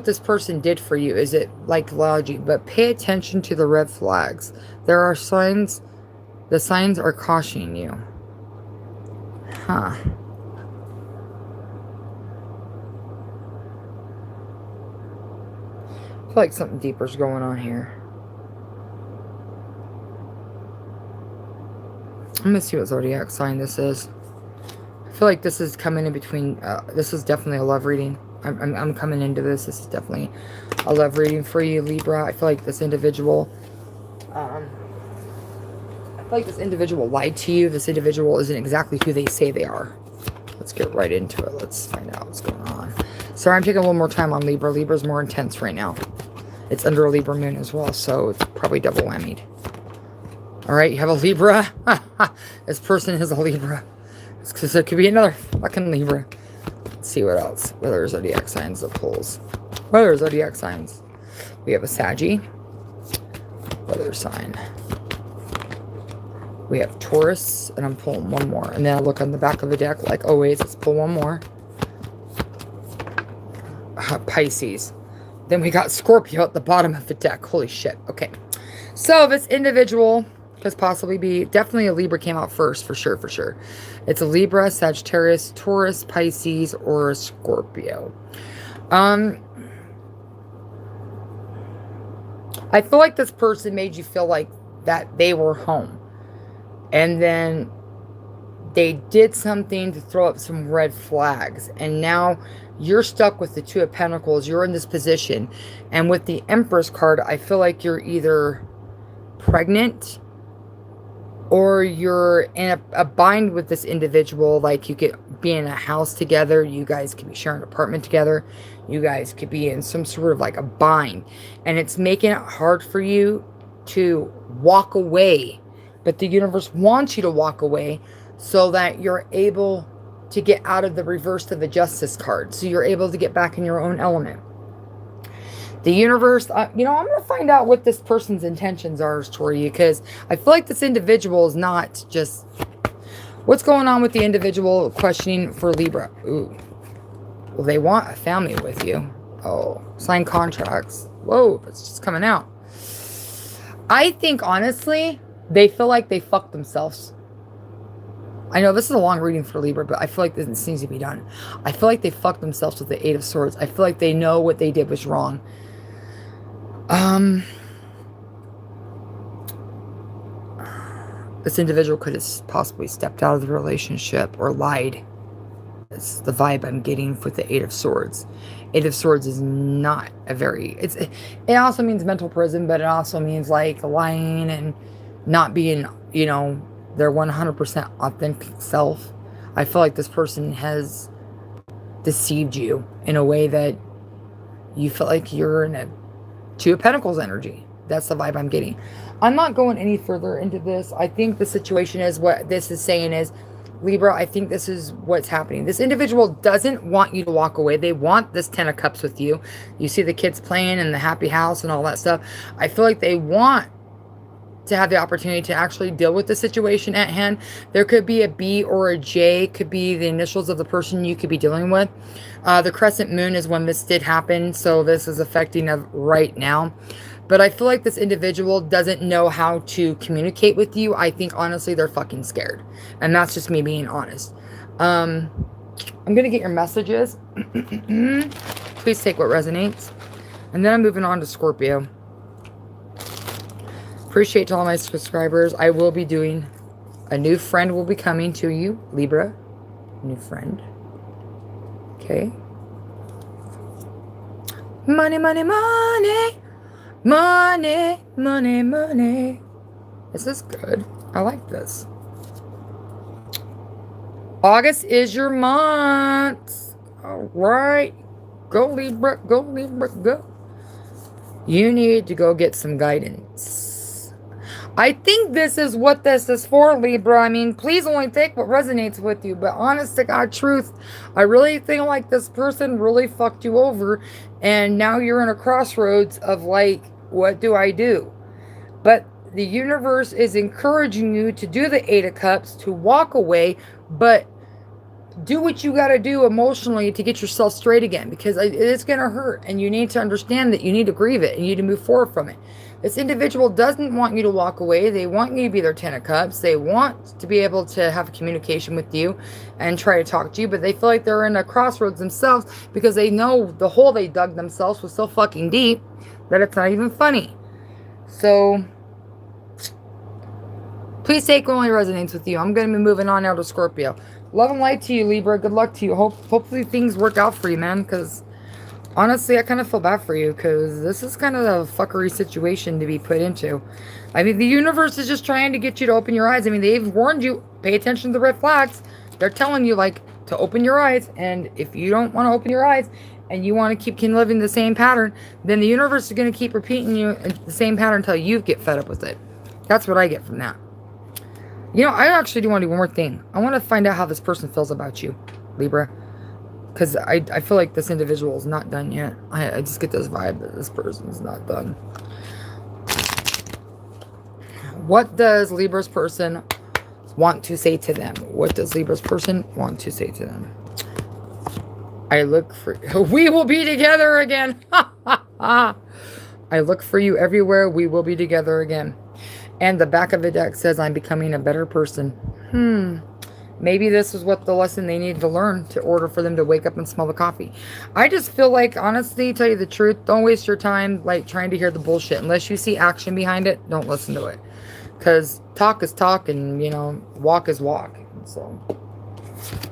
this person did for you. Is it like logic? But pay attention to the red flags. There are signs. The signs are cautioning you. Huh. I feel like something deeper is going on here. I'm going to see what zodiac sign this is. I feel like this is coming in between. This is definitely a love reading. I'm coming into this. This is definitely a love reading for you, Libra. I feel like this individual, lied to you. This individual isn't exactly who they say they are. Let's get right into it. Let's find out what's going on. Sorry, I'm taking a little more time on Libra. Libra's more intense right now. It's under a Libra moon as well, so it's probably double whammied. All right, you have a Libra. This person is a Libra. Because it could be another fucking Libra. Let's see what else. What other zodiac signs that pulls? What other zodiac signs? We have a Saggy. What other sign? We have Taurus, and I'm pulling one more. And then I look on the back of the deck like always. Let's pull one more. Pisces. Then we got Scorpio at the bottom of the deck. Holy shit. Okay. So this individual Could possibly be. Definitely a Libra came out first, for sure, for sure. It's a Libra, Sagittarius, Taurus, Pisces, or a Scorpio. I feel like this person made you feel like that they were home. And then they did something to throw up some red flags. And now you're stuck with the Two of Pentacles. You're in this position. And with the Empress card, I feel like you're either pregnant or you're in a bind with this individual. Like you could be in a house together. You guys could be sharing an apartment together. You guys could be in some sort of like a bind. And it's making it hard for you to walk away. But the universe wants you to walk away so that you're able to get out of the reverse of the Justice card. So you're able to get back in your own element. The universe, I'm going to find out what this person's intentions are for you, because I feel like this individual is not just... What's going on with the individual questioning for Libra? Ooh. Well, they want a family with you. Oh, sign contracts. Whoa, it's just coming out. I think, honestly, they feel like they fucked themselves. I know this is a long reading for Libra, but I feel like this needs to be done. I feel like they fucked themselves with the Eight of Swords. I feel like they know what they did was wrong. This individual could have possibly stepped out of the relationship or lied. That's the vibe I'm getting with the Eight of Swords. Eight of Swords is not a very... It also means mental prison, but it also means like lying and not being, their 100% authentic self. I feel like this person has deceived you in a way that you feel like you're in a Two of Pentacles energy. That's the vibe I'm getting. I'm not going any further into this. I think the situation is what this is saying is, Libra, I think this is what's happening. This individual doesn't want you to walk away. They want this Ten of Cups with you. You see the kids playing in the happy house and all that stuff. I feel like they want to have the opportunity to actually deal with the situation at hand. There could be a B or a J, could be the initials of the person you could be dealing with. The crescent moon is when this did happen, so this is affecting of right now. But I feel like this individual doesn't know how to communicate with you. I think, honestly, they're fucking scared. And that's just me being honest. I'm going to get your messages. Please take what resonates. And then I'm moving on to Scorpio. Appreciate to all my subscribers. I will be doing... A new friend will be coming to you, Libra. New friend. Okay. Money, money, money. Money, money, money. This is good. I like this. August is your month. All right. Go Libra, go Libra, go. You need to go get some guidance. I think this is what this is for, Libra. I mean, please only take what resonates with you. But honest to God truth, I really think like this person really fucked you over. And now you're in a crossroads of like, what do I do? But the universe is encouraging you to do the Eight of Cups, to walk away, but do what you got to do emotionally to get yourself straight again, because it's going to hurt, and you need to understand that you need to grieve it, and you need to move forward from it. This individual doesn't want you to walk away. They want you to be their Ten of Cups. They want to be able to have communication with you and try to talk to you, but they feel like they're in a crossroads themselves because they know the hole they dug themselves was so fucking deep that it's not even funny. So please take what only resonates with you. I'm going to be moving on now to Scorpio. Love and light to you, Libra. Good luck to you. Hopefully things work out for you, man, because honestly, I kind of feel bad for you, because this is kind of a fuckery situation to be put into. I mean, the universe is just trying to get you to open your eyes. I mean, they've warned you, pay attention to the red flags. They're telling you, like, to open your eyes, and if you don't want to open your eyes, and you want to keep living the same pattern, then the universe is going to keep repeating you the same pattern until you get fed up with it. That's what I get from that. I actually do want to do one more thing. I want to find out how this person feels about you, Libra. Because I feel like this individual is not done yet. I just get this vibe that this person is not done. What does Libra's person want to say to them? What does Libra's person want to say to them? I look for... We will be together again. I look for you everywhere. We will be together again. And the back of the deck says, I'm becoming a better person. Maybe this is what the lesson they need to learn to order for them to wake up and smell the coffee. I just feel like, honestly, tell you the truth, don't waste your time like trying to hear the bullshit. Unless you see action behind it, don't listen to it. Because talk is talk and, walk is walk. So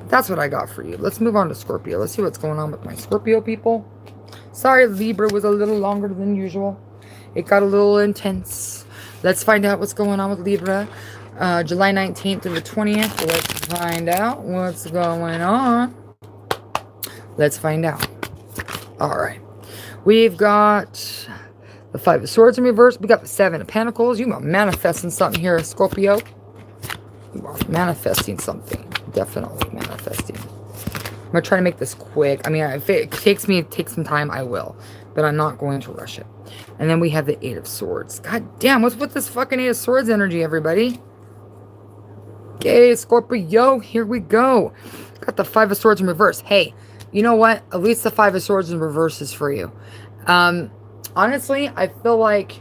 that's what I got for you. Let's move on to Scorpio. Let's see what's going on with my Scorpio people. Sorry, Libra was a little longer than usual. It got a little intense. Let's find out what's going on with Libra. July 19th to the 20th. Let's find out what's going on. Let's find out. All right. We've got the 5 of Swords in reverse. We got the 7 of Pentacles. You are manifesting something here, Scorpio. You are manifesting something. Definitely manifesting. I'm going to try to make this quick. I mean, if it takes some time, I will. But I'm not going to rush it. And then we have the 8 of Swords. God damn, what's with this fucking 8 of Swords energy, everybody? Okay, Scorpio, here we go. Got the 5 of Swords in reverse. Hey, you know what? At least the 5 of Swords in reverse is for you. Honestly, I feel like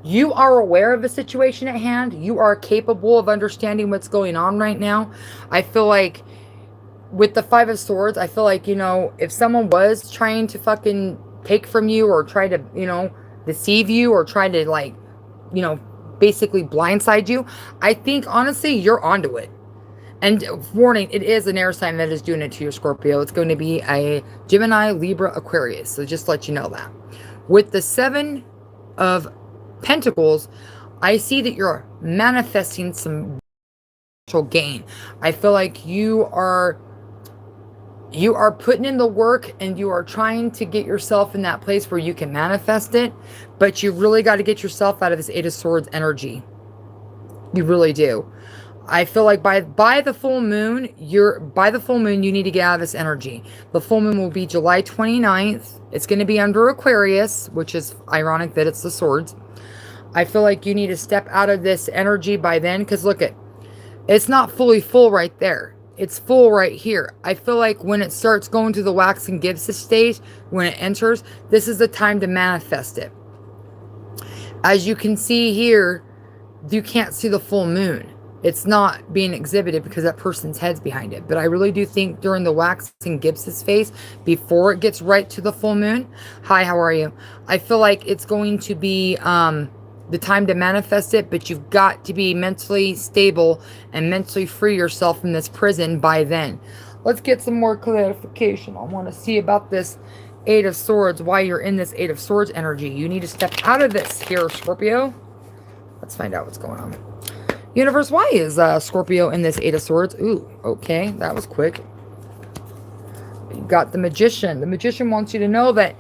you are aware of the situation at hand. You are capable of understanding what's going on right now. I feel like with the 5 of Swords, I feel like, if someone was trying to fucking take from you or try to, deceive you or try to, like, basically blindside you, I think, honestly, you're onto it. And warning, it is an air sign that is doing it to your Scorpio. It's going to be a Gemini, Libra, Aquarius. So just let you know that. With the 7 of Pentacles, I see that you're manifesting some gain. I feel like you are putting in the work and you are trying to get yourself in that place where you can manifest it, but you really got to get yourself out of this 8 of Swords energy. You really do. I feel like by the full moon, you need to get out of this energy. The full moon will be July 29th. It's going to be under Aquarius, which is ironic that it's the Swords. I feel like you need to step out of this energy by then, because look, it's not fully full right there. It's full right here. I feel like when it starts going to the wax and gives stage, when it enters, this is the time to manifest it. As you can see here, you can't see the full moon. It's not being exhibited because that person's head's behind it. But I really do think during the wax and Gibbs's phase, before it gets right to the full moon, hi, how are you? I feel like it's going to be the time to manifest it, but you've got to be mentally stable and mentally free yourself from this prison by then. Let's get some more clarification. I want to see about this 8 of Swords, why you're in this 8 of Swords energy. You need to step out of this here, Scorpio. Let's find out what's going on. Universe, why is Scorpio in this 8 of Swords? Ooh, okay, that was quick. You got the Magician. The Magician wants you to know that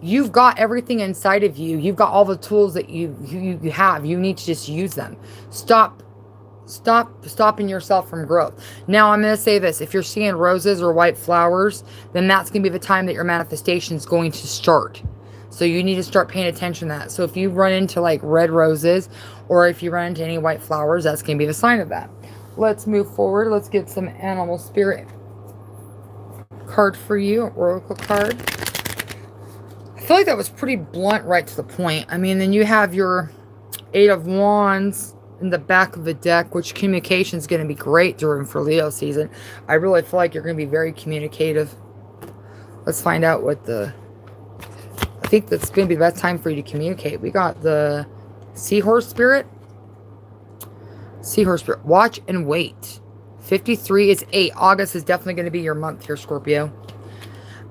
you've got everything inside of you. You've got all the tools that you have. You need to just use them. Stop stopping yourself from growth. Now, I'm going to say this. If you're seeing roses or white flowers, then that's going to be the time that your manifestation is going to start. So you need to start paying attention to that. So if you run into like red roses or if you run into any white flowers, that's going to be the sign of that. Let's move forward. Let's get some animal spirit card for you, oracle card. I feel like that was pretty blunt, right to the point. I mean, then you have your 8 of Wands in the back of the deck, which communication is going to be great for Leo season. I really feel like you're going to be very communicative. Let's find out what I think that's going to be the best time for you to communicate. We got the Seahorse Spirit. Seahorse Spirit. Watch and wait. 53 is 8. August is definitely going to be your month here, Scorpio.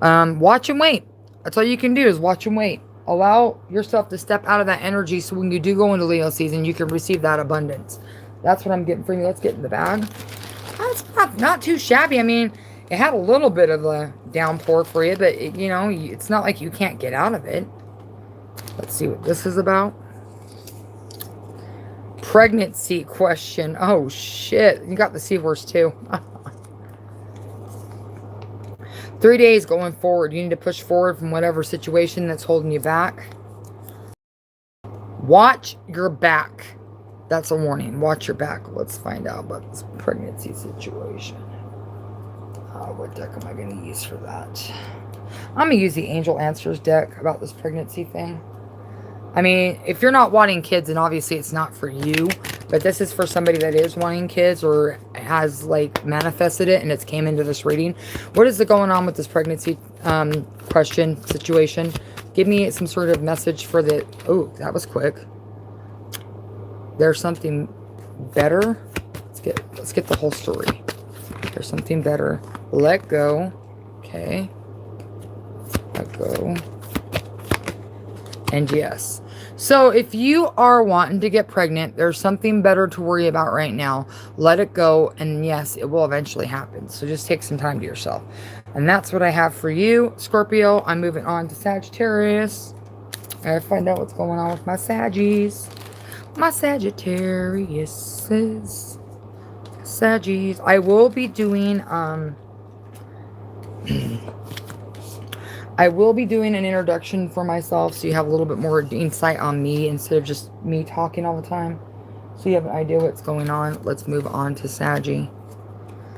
Watch and wait. That's all you can do is watch and wait. Allow yourself to step out of that energy so when you do go into Leo season, you can receive that abundance. That's what I'm getting for you. Let's get in the bag. That's not too shabby. I mean, it had a little bit of a downpour for you, but, it's not like you can't get out of it. Let's see what this is about. Pregnancy question. Oh, shit. You got the Seahorse, too. 3 days going forward. You need to push forward from whatever situation that's holding you back. Watch your back. That's a warning. Watch your back. Let's find out about this pregnancy situation. What deck am I going to use for that? I'm going to use the Angel Answers deck about this pregnancy thing. I mean, if you're not wanting kids, then obviously it's not for you. But this is for somebody that is wanting kids or has like manifested it and it's came into this reading. What is going on with this pregnancy question situation? Give me some sort of message for the... Oh, that was quick. There's something better. Let's get the whole story. There's something better. Let go. Okay. Let go. And yes. So if you are wanting to get pregnant, there's something better to worry about right now. Let it go. And yes, it will eventually happen. So just take some time to yourself. And that's what I have for you, Scorpio. I'm moving on to Sagittarius. I gotta find out what's going on with my Saggies. My Sagittariuses. Saggies. I will be doing I will be doing an introduction for myself so you have a little bit more insight on me instead of just me talking all the time. So you have an idea what's going on. Let's move on to Saggy.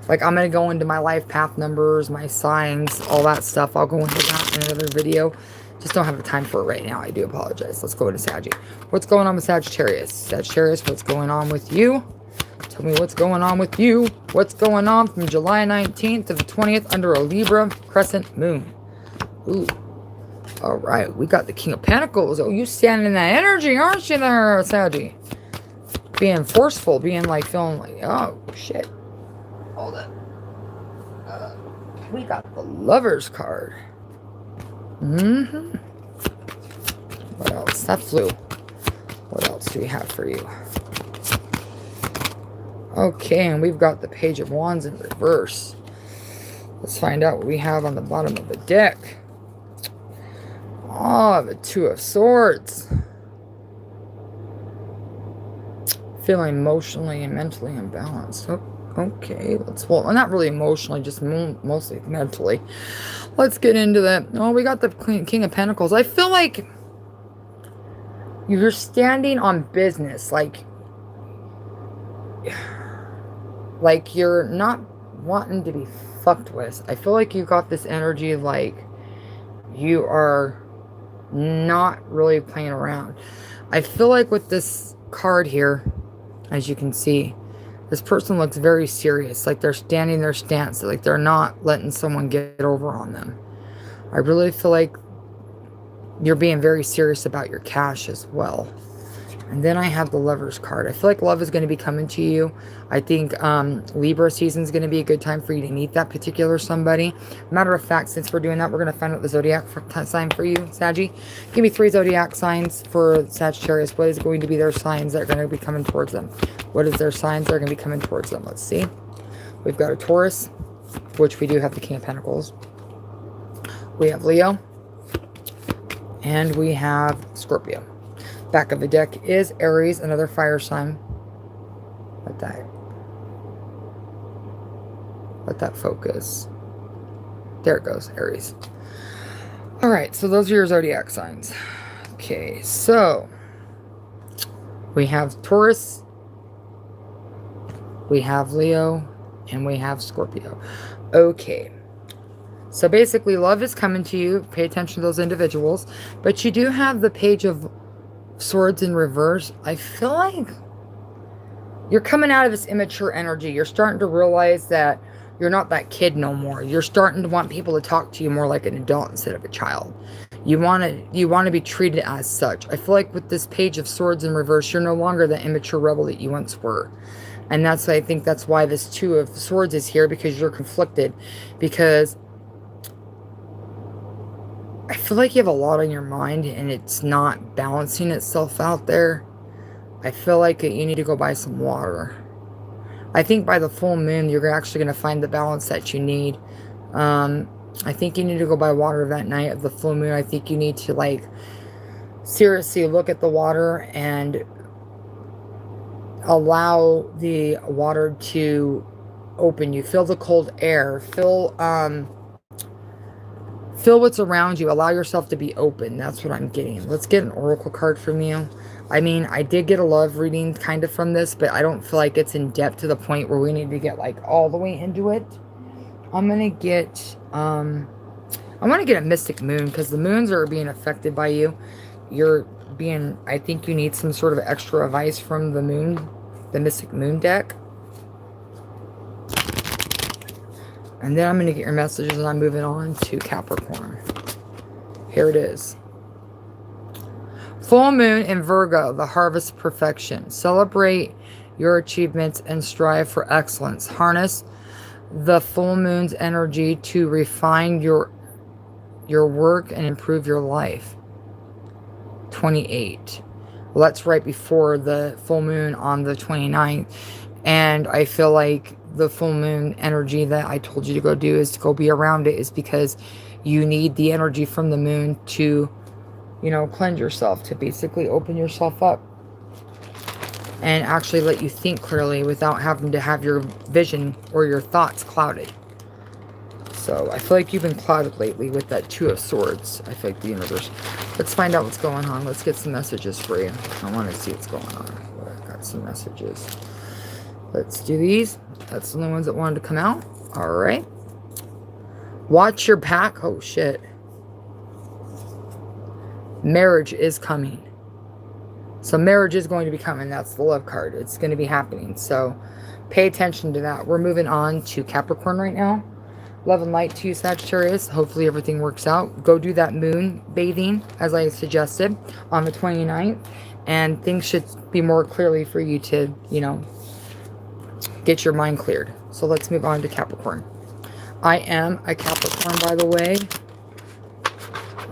Like, I'm going to go into my life path numbers, my signs, all that stuff. I'll go into that in another video. Just don't have the time for it right now. I do apologize. Let's go into Saggy. What's going on with Sagittarius? Sagittarius, what's going on with you? Tell me what's going on with you. What's going on from July 19th to the 20th under a Libra crescent moon? Ooh. All right. We got the King of Pentacles. Oh, you standing in that energy, aren't you there, Saggy? Being forceful. Being like, feeling like, oh, shit. Hold it. We got the Lover's card. What else? That flew. What else do we have for you? Okay, and we've got the Page of Wands in reverse. Let's find out what we have on the bottom of the deck. Oh, the Two of Swords. Feeling emotionally and mentally imbalanced. Oh, okay, well, not really emotionally, just mostly mentally. Let's get into that. Oh, we got the King of Pentacles. I feel like you're standing on business, like you're not wanting to be fucked with. I feel like you got this energy like you are not really playing around. I feel like with this card here, as you can see, this person looks very serious, like they're standing their stance, like they're not letting someone get over on them. I really feel like you're being very serious about your cash as well. And then I have the Lover's card. I feel like love is going to be coming to you. I think Libra season is going to be a good time for you to meet that particular somebody. Matter of fact, since we're doing that, we're going to find out the zodiac sign for you, Saggy. Give me 3 zodiac signs for Sagittarius. What is going to be their signs that are going to be coming towards them? What is their signs that are going to be coming towards them? Let's see. We've got a Taurus, which we do have the King of Pentacles. We have Leo. And we have Scorpio. Back of the deck is Aries, another fire sign. Let that focus. There it goes, Aries. All right, so those are your zodiac signs. Okay, so we have Taurus, we have Leo, and we have Scorpio. Okay. So basically, love is coming to you. Pay attention to those individuals. But you do have the Page of Swords in reverse. I feel like you're coming out of this immature energy. You're starting to realize that you're not that kid no more. You're starting to want people to talk to you more like an adult instead of a child. You want to be treated as such. I feel like with this Page of Swords in reverse, you're no longer the immature rebel that you once were. And I think that's why this Two of Swords is here, because you're conflicted. Because I feel like you have a lot on your mind and it's not balancing itself out there. I feel like you need to go buy some water. I think by the full moon, you're actually going to find the balance that you need. I think you need to go buy water that night of the full moon. I think you need to, like, seriously look at the water and allow the water to open you. Feel the cold air. Feel what's around you. Allow yourself to be open. That's what I'm getting. Let's get an oracle card from you. I mean, I did get a love reading kind of from this, but I don't feel like it's in depth to the point where we need to get like all the way into it. I'm going to get, I want to get a mystic moon, because the moons are being affected by you. You're being, I think you need some sort of extra advice from the moon, the Mystic Moon deck. And then I'm going to get your messages and I'm moving on to Capricorn. Here it is. Full moon in Virgo, the harvest of perfection. Celebrate your achievements and strive for excellence. Harness the full moon's energy to refine your work and improve your life. 28. Well, that's right before the full moon on the 29th. And I feel like the full moon energy that I told you to go do is to go be around it, is because you need the energy from the moon to, you know, cleanse yourself, to basically open yourself up and actually let you think clearly without having to have your vision or your thoughts clouded. So I feel like you've been clouded lately with that Two of Swords. I feel like the universe. Let's find out what's going on. Let's get some messages for you. I want to see what's going on. I've got some messages. Let's do these. That's the only ones that wanted to come out. All right. Watch your back. Oh, shit. Marriage is coming. So marriage is going to be coming. That's the love card. It's going to be happening. So pay attention to that. We're moving on to Capricorn right now. Love and light to you, Sagittarius. Hopefully everything works out. Go do that moon bathing, as I suggested, on the 29th. And things should be more clearly for you to, you know, get your mind cleared. So let's move on to Capricorn. I am a Capricorn, by the way.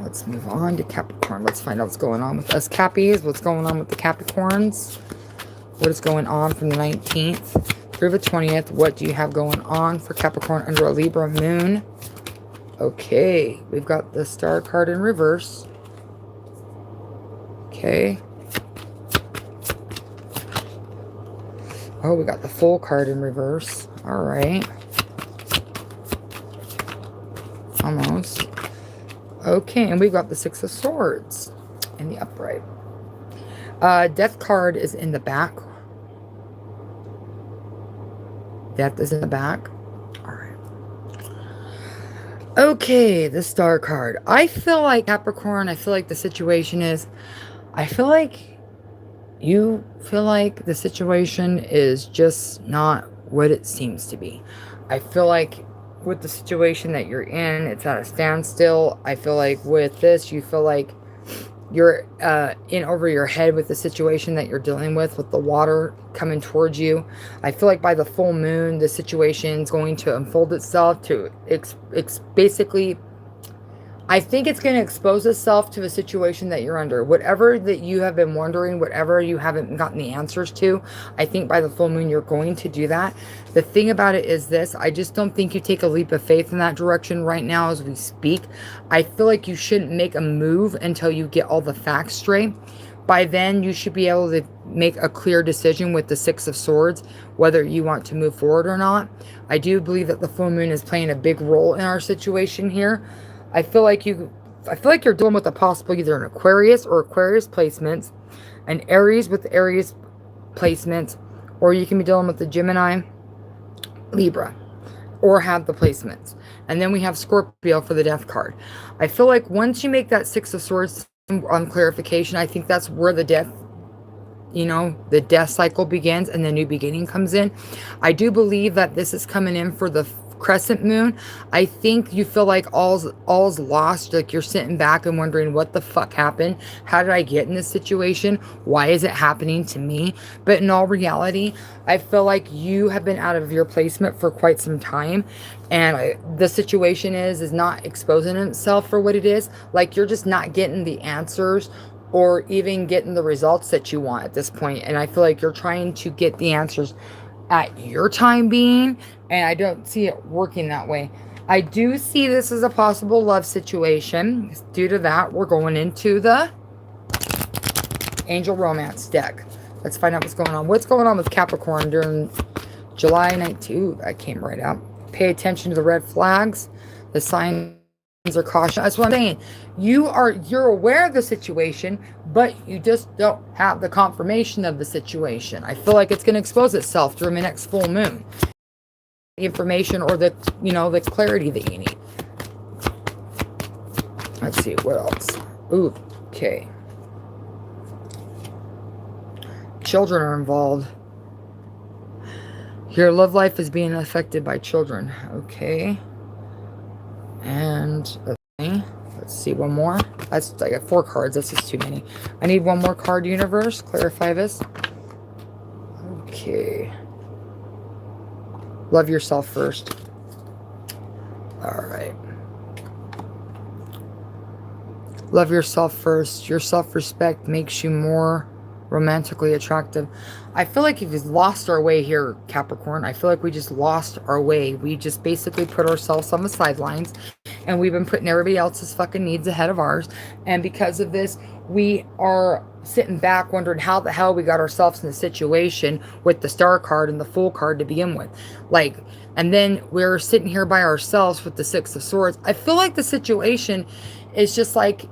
Let's move on to Capricorn. Let's find out what's going on with us Cappies. What's going on with the Capricorns? What is going on from the 19th through the 20th? What do you have going on for Capricorn under a Libra moon? Okay, we've got the Star card in reverse. Okay. Oh, we got the Fool card in reverse. All right. Almost. Okay, and we've got the Six of Swords in the upright. Death card is in the back. Death is in the back. All right. Okay, the Star card. I feel like Capricorn, I feel like the situation is, I feel like you feel like the situation is just not what it seems to be. I feel like with the situation that you're in, it's at a standstill. I feel like with this, you feel like you're in over your head with the situation that you're dealing with the water coming towards you. I feel like by the full moon, the situation is going to unfold itself to basically, I think it's going to expose itself to the situation that you're under. Whatever that you have been wondering, whatever you haven't gotten the answers to, I think by the full moon, you're going to do that. The thing about it is this, I just don't think you take a leap of faith in that direction right now as we speak. I feel like you shouldn't make a move until you get all the facts straight. By then, you should be able to make a clear decision with the Six of Swords, whether you want to move forward or not. I do believe that the full moon is playing a big role in our situation here. I feel like you're dealing with a possible either an Aquarius or Aquarius placements, an Aries with Aries placements, or you can be dealing with the Gemini, Libra, or have the placements. And then we have Scorpio for the Death card. I feel like once you make that Six of Swords on clarification, I think that's where the death, you know, the death cycle begins and the new beginning comes in. I do believe that this is coming in for the crescent moon. I think you feel like all's lost, like you're sitting back and wondering what the fuck happened. How did I get in this situation? Why is it happening to me? But in all reality, I feel like you have been out of your placement for quite some time, and the situation is not exposing itself for what it is. Like you're just not getting the answers or even getting the results that you want at this point. And I feel like you're trying to get the answers at your time being, and I don't see it working that way. I do see this as a possible love situation. Due to that, we're going into the Angel Romance deck. Let's find out what's going on. What's going on with Capricorn during July 19th? Ooh, that came right out. Pay attention to the red flags. The signs are caution. That's what I'm saying. You're aware of the situation, but you just don't have the confirmation of the situation. I feel like it's going to expose itself during the next full moon. The information or the, you know, the clarity that you need. Let's see what else. Ooh, okay. children are involved. Your love life is being affected by children. Okay. And let's see one more. I got 4 cards. That's just too many. I need one more card, universe. Clarify this. Okay. Love yourself first. All right. Love yourself first. Your self-respect makes you more romantically attractive. I feel like we've lost our way here, Capricorn. I feel like we just lost our way. We just basically put ourselves on the sidelines, and we've been putting everybody else's fucking needs ahead of ours. And because of this, we are sitting back wondering how the hell we got ourselves in the situation with the Star card and the Fool card to begin with. Like, and then we're sitting here by ourselves with the Six of Swords. I feel like the situation is just like,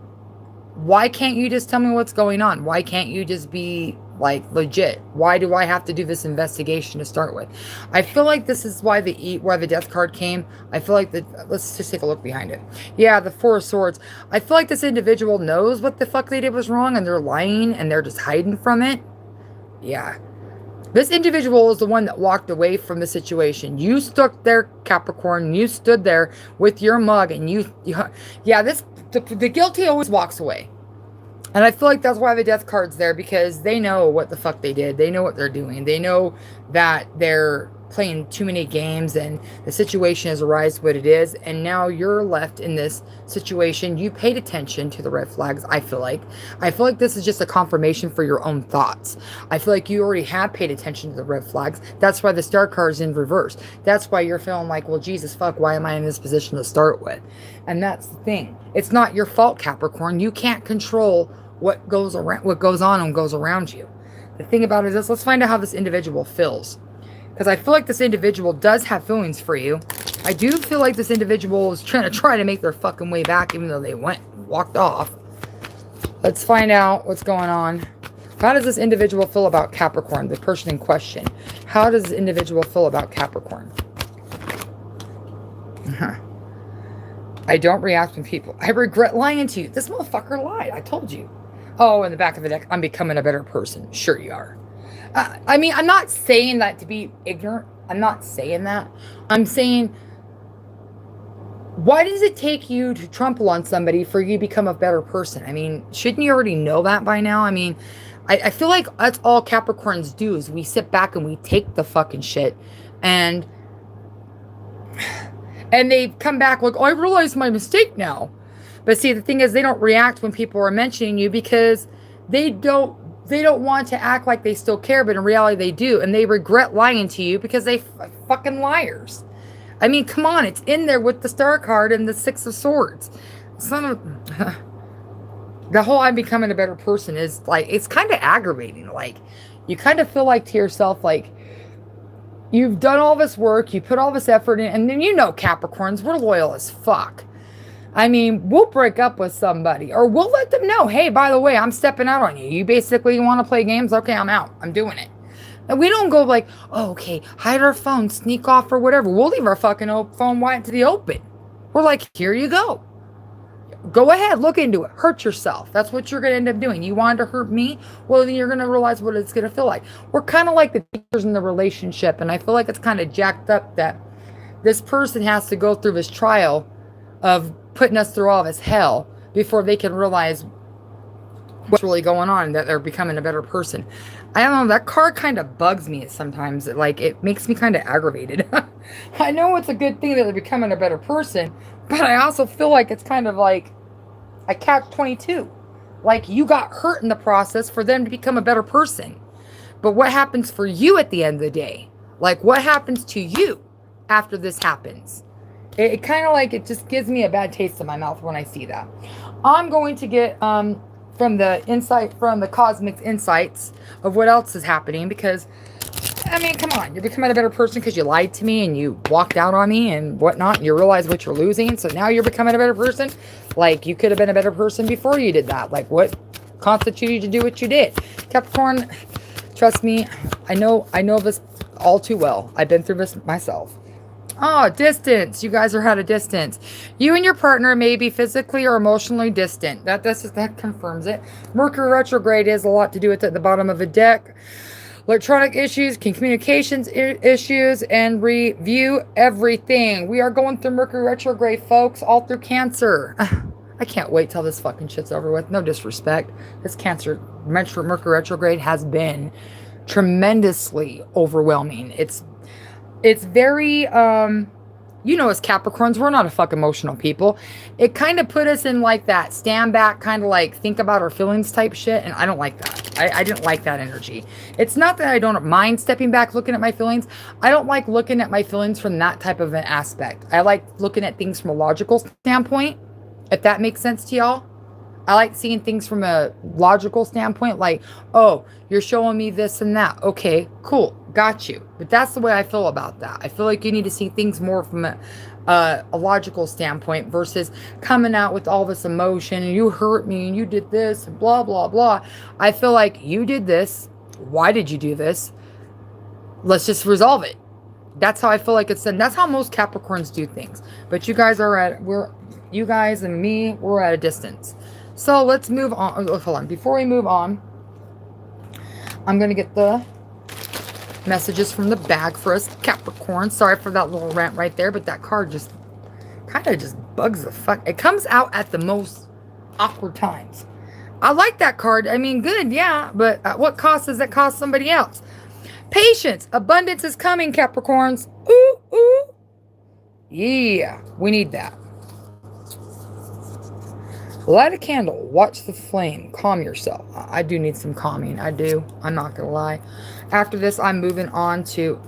why can't you just tell me what's going on? Why can't you just be like legit? Why do I have to do this investigation to start with? I feel like this is why the Death card came. I feel like let's just take a look behind it. Yeah, the Four of Swords. I feel like this individual knows what the fuck they did was wrong, and they're lying and they're just hiding from it. Yeah. This individual is the one that walked away from the situation. You stuck there, Capricorn. You stood there with your mug, and the guilty always walks away. And I feel like that's why the Death card's there, because they know what the fuck they did. They know what they're doing. They know that they're playing too many games, and the situation has arisen what it is, and now you're left in this situation. You paid attention to the red flags. I feel like this is just a confirmation for your own thoughts. I feel like you already have paid attention to the red flags. That's why the Star card is in reverse. That's why you're feeling like, well, Jesus fuck, why am I in this position to start with? And that's the thing. It's not your fault, Capricorn. You can't control what goes on and goes around you. The thing about it is, let's find out how this individual feels. Because I feel like this individual does have feelings for you. I do feel like this individual is trying to make their fucking way back, even though they walked off. Let's find out what's going on. How does this individual feel about Capricorn, the person in question? How does this individual feel about Capricorn? I don't react when people... I regret lying to you. This motherfucker lied. I told you. Oh, in the back of the deck, I'm becoming a better person. Sure you are. I mean, I'm not saying that to be ignorant. I'm not saying that. I'm saying, why does it take you to trample on somebody for you to become a better person? I mean, shouldn't you already know that by now? I mean, I feel like that's all Capricorns do, is we sit back and we take the fucking shit, and they come back like, oh, I realize my mistake now. But see, the thing is, they don't react when people are mentioning you, because they don't want to act like they still care, but in reality they do. And they regret lying to you because they fucking liars. I mean, come on. It's in there with the Star card and the Six of Swords. The whole I'm becoming a better person is like, it's kind of aggravating. Like, you kind of feel like to yourself, like, you've done all this work, you put all this effort in, and then Capricorns, we're loyal as fuck. I mean, we'll break up with somebody, or we'll let them know, hey, by the way, I'm stepping out on you. You basically want to play games? Okay, I'm out. I'm doing it. And we don't go like, oh, okay, hide our phone, sneak off, or whatever. We'll leave our fucking phone wide to the open. We're like, here you go. Go ahead, look into it. Hurt yourself. That's what you're going to end up doing. You wanted to hurt me? Well, then you're going to realize what it's going to feel like. We're kind of like the teachers in the relationship, and I feel like it's kind of jacked up that this person has to go through this trial of putting us through all this hell before they can realize what's really going on, that they're becoming a better person. I don't know, that card kind of bugs me sometimes. Like, it makes me kind of aggravated. I know it's a good thing that they're becoming a better person, but I also feel like it's kind of like a catch-22. Like, you got hurt in the process for them to become a better person. But what happens for you at the end of the day? Like, what happens to you after this happens? It kind of like, it just gives me a bad taste in my mouth when I see that. I'm going to get from the cosmic insights of what else is happening, because, I mean, come on, you're becoming a better person because you lied to me and you walked out on me and whatnot, and you realize what you're losing, so now you're becoming a better person? Like, you could have been a better person before you did that. Like, what constituted you to do what you did? Capricorn, trust me, I know this all too well. I've been through this myself. Oh, distance. You guys are at a distance. You and your partner may be physically or emotionally distant. That confirms it. Mercury retrograde is a lot to do with it at the bottom of a deck. electronic issues, communications issues, and review everything. We are going through Mercury retrograde, folks, all through Cancer. I can't wait till this fucking shit's over with. No disrespect. This Cancer Mercury retrograde has been tremendously overwhelming. It's very you know, as Capricorns, we're not a fuck emotional people. It kind of put us in like that stand back, kind of like think about our feelings type shit. And I don't like that. I didn't like that energy. It's not that I don't mind stepping back, looking at my feelings. I don't like looking at my feelings from that type of an aspect. I like looking at things from a logical standpoint, if that makes sense to y'all. I like seeing things from a logical standpoint, like, oh, you're showing me this and that. Okay, cool, got you. But that's the way I feel about that. I feel like you need to see things more from a logical standpoint versus coming out with all this emotion and you hurt me and you did this and blah, blah, blah. I feel like you did this. Why did you do this? Let's just resolve it. That's how I feel like it's done. That's how most Capricorns do things. But you guys you guys and me, we're at a distance. So let's move on. Oh, hold on. Before we move on, I'm going to get the messages from the bag for us Capricorn. Sorry for that little rant right there, but that card just kind of just bugs the fuck. It comes out at the most awkward times. I like that card. I mean, good, yeah, but at what cost does that cost somebody else? Patience. Abundance is coming, Capricorns. Ooh, ooh. Yeah, we need that. Light a candle. Watch the flame. Calm yourself. I do need some calming. I do. I'm not going to lie. After this, I'm moving on to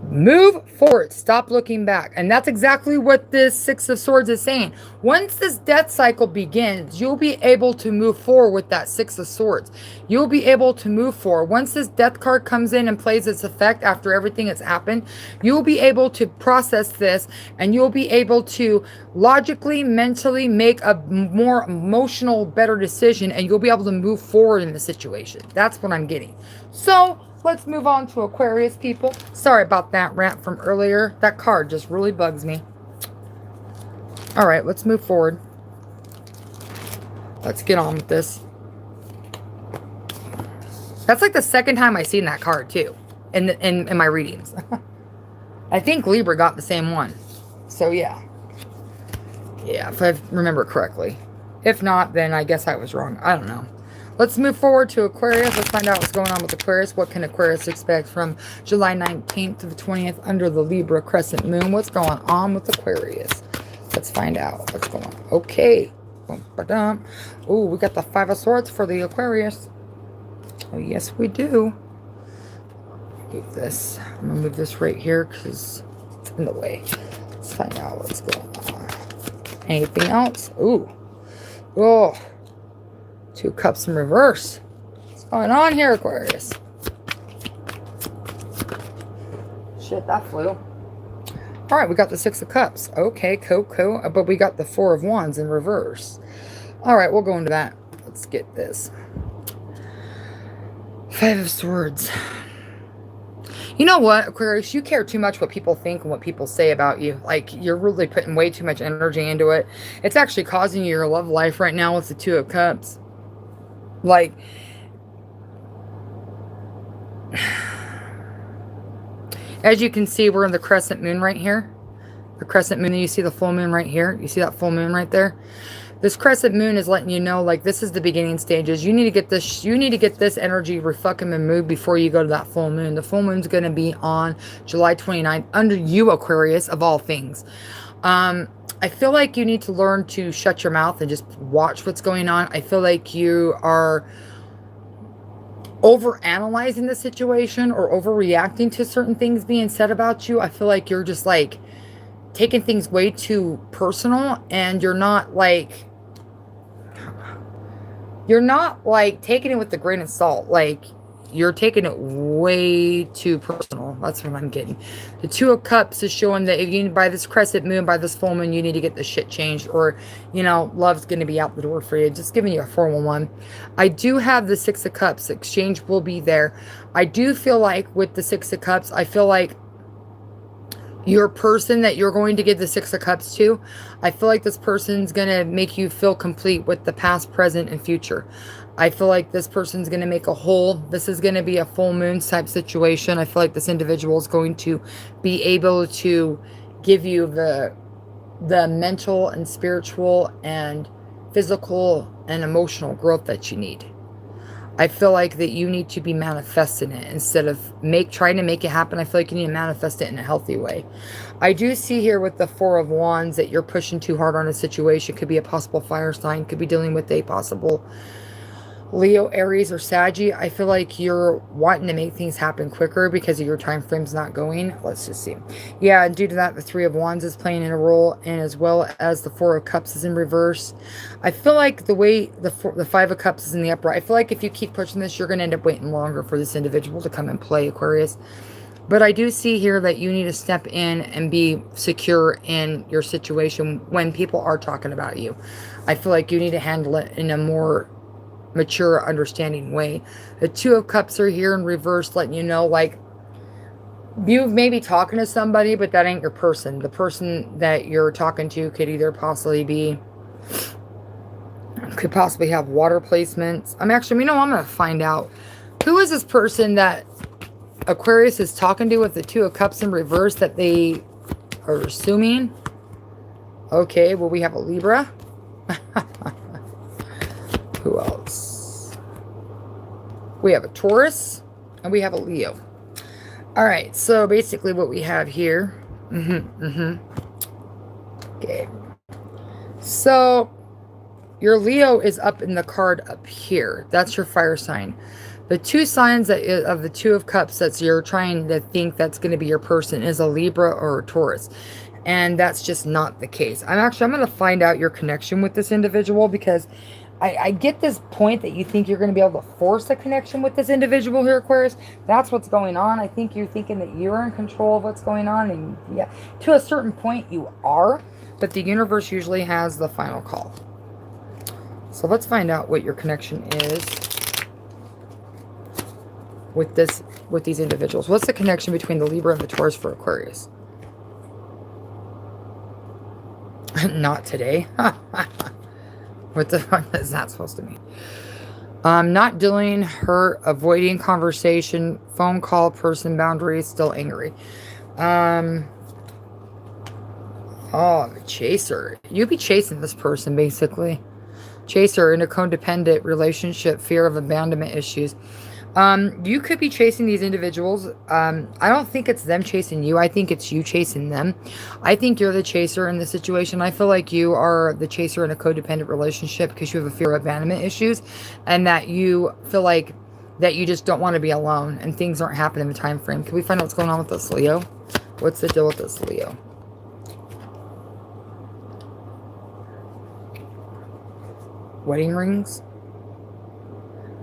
move forward. Stop looking back. And that's exactly what this Six of Swords is saying. Once this death cycle begins, you'll be able to move forward with that Six of Swords. You'll be able to move forward. Once this death card comes in and plays its effect after everything that's happened, you'll be able to process this and you'll be able to logically, mentally make a more emotional, better decision, and you'll be able to move forward in the situation. That's what I'm getting. So let's move on to Aquarius, people. Sorry about that rant from earlier. That card just really bugs me. All right, let's move forward. Let's get on with this. That's like the second time I've seen that card, too, in my readings. I think Libra got the same one. So, yeah. Yeah, if I remember correctly. If not, then I guess I was wrong. I don't know. Let's move forward to Aquarius. Let's find out what's going on with Aquarius. What can Aquarius expect from July 19th to the 20th under the Libra crescent moon? What's going on with Aquarius? Let's find out what's going on. Okay. Oh, we got the Five of Swords for the Aquarius. Oh, yes, we do. Move this. I'm going to move this right here because it's in the way. Let's find out what's going on. Anything else? Ooh. Oh. Two Cups in reverse. What's going on here, Aquarius? Shit, that flew. All right, we got the Six of Cups. Okay, cool. But we got the Four of Wands in reverse. All right, we'll go into that. Let's get this. Five of Swords. You know what, Aquarius? You care too much what people think and what people say about you. Like, you're really putting way too much energy into it. It's actually causing you your love life right now with the Two of Cups. Like, as you can see, we're in the crescent moon right here. The crescent moon, you see the full moon right here. You see that full moon right there? This crescent moon is letting you know, like, this is the beginning stages. You need to get this, energy fucking removed before you go to that full moon. The full moon's going to be on July 29th under you, Aquarius, of all things. I feel like you need to learn to shut your mouth and just watch what's going on. I feel like you are overanalyzing the situation or overreacting to certain things being said about you. I feel like you're just like taking things way too personal, and you're not like taking it with a grain of salt. Like, you're taking it way too personal. That's what I'm getting. The Two of Cups is showing that if you, by this crescent moon, by this full moon, you need to get the shit changed, or, you know, love's going to be out the door for you. Just giving you a 411. I do have the Six of Cups. Exchange will be there. I do feel like with the Six of Cups, I feel like your person that you're going to give the Six of Cups to, I feel like this person's going to make you feel complete with the past, present, and future. I feel like this person's going to make a whole. This is going to be a full moon type situation. I feel like this individual is going to be able to give you the mental and spiritual and physical and emotional growth that you need. I feel like that you need to be manifesting it instead of trying to make it happen. I feel like you need to manifest it in a healthy way. I do see here with the Four of Wands that you're pushing too hard on a situation. Could be a possible fire sign. Could be dealing with a possible Leo, Aries, or Saggy. I feel like you're wanting to make things happen quicker because of your time frame's not going. Let's just see. Yeah, and due to that, the Three of Wands is playing in a role, and as well as the Four of Cups is in reverse. I feel like the way the Five of Cups is in the upright, I feel like if you keep pushing this, you're going to end up waiting longer for this individual to come and play, Aquarius. But I do see here that you need to step in and be secure in your situation when people are talking about you. I feel like you need to handle it in a more mature, understanding way. The Two of Cups are here in reverse, letting you know, like, you may be talking to somebody, but that ain't your person. The person that you're talking to could either possibly have water placements. I'm going to find out. Who is this person that Aquarius is talking to with the Two of Cups in reverse that they are assuming? Okay, well, we have a Libra. Who else? We have a Taurus and we have a Leo. All right, so basically what we have here. Okay. So your Leo is up in the card up here. That's your fire sign. The two signs of the Two of Cups that you're trying to think that's going to be your person is a Libra or a Taurus. And that's just not the case. I'm going to find out your connection with this individual because I get this point that you think you're going to be able to force a connection with this individual here, Aquarius. That's what's going on. I think you're thinking that you're in control of what's going on. And yeah, to a certain point you are. But the universe usually has the final call. So let's find out what your connection is with these individuals. What's the connection between the Libra and the Taurus for Aquarius? Not today. What the fuck is that supposed to mean? Not dealing, hurt, avoiding conversation, phone call, person boundaries, still angry. Oh, the chaser. You be chasing this person, basically. Chaser in a codependent relationship, fear of abandonment issues. You could be chasing these individuals. I don't think it's them chasing you. I think it's you chasing them. I think you're the chaser in the situation. I feel like you are the chaser in a codependent relationship because you have a fear of abandonment issues and that you feel like that you just don't want to be alone and things aren't happening in the time frame. Can we find out what's going on with this Leo? What's the deal with this Leo? Wedding rings?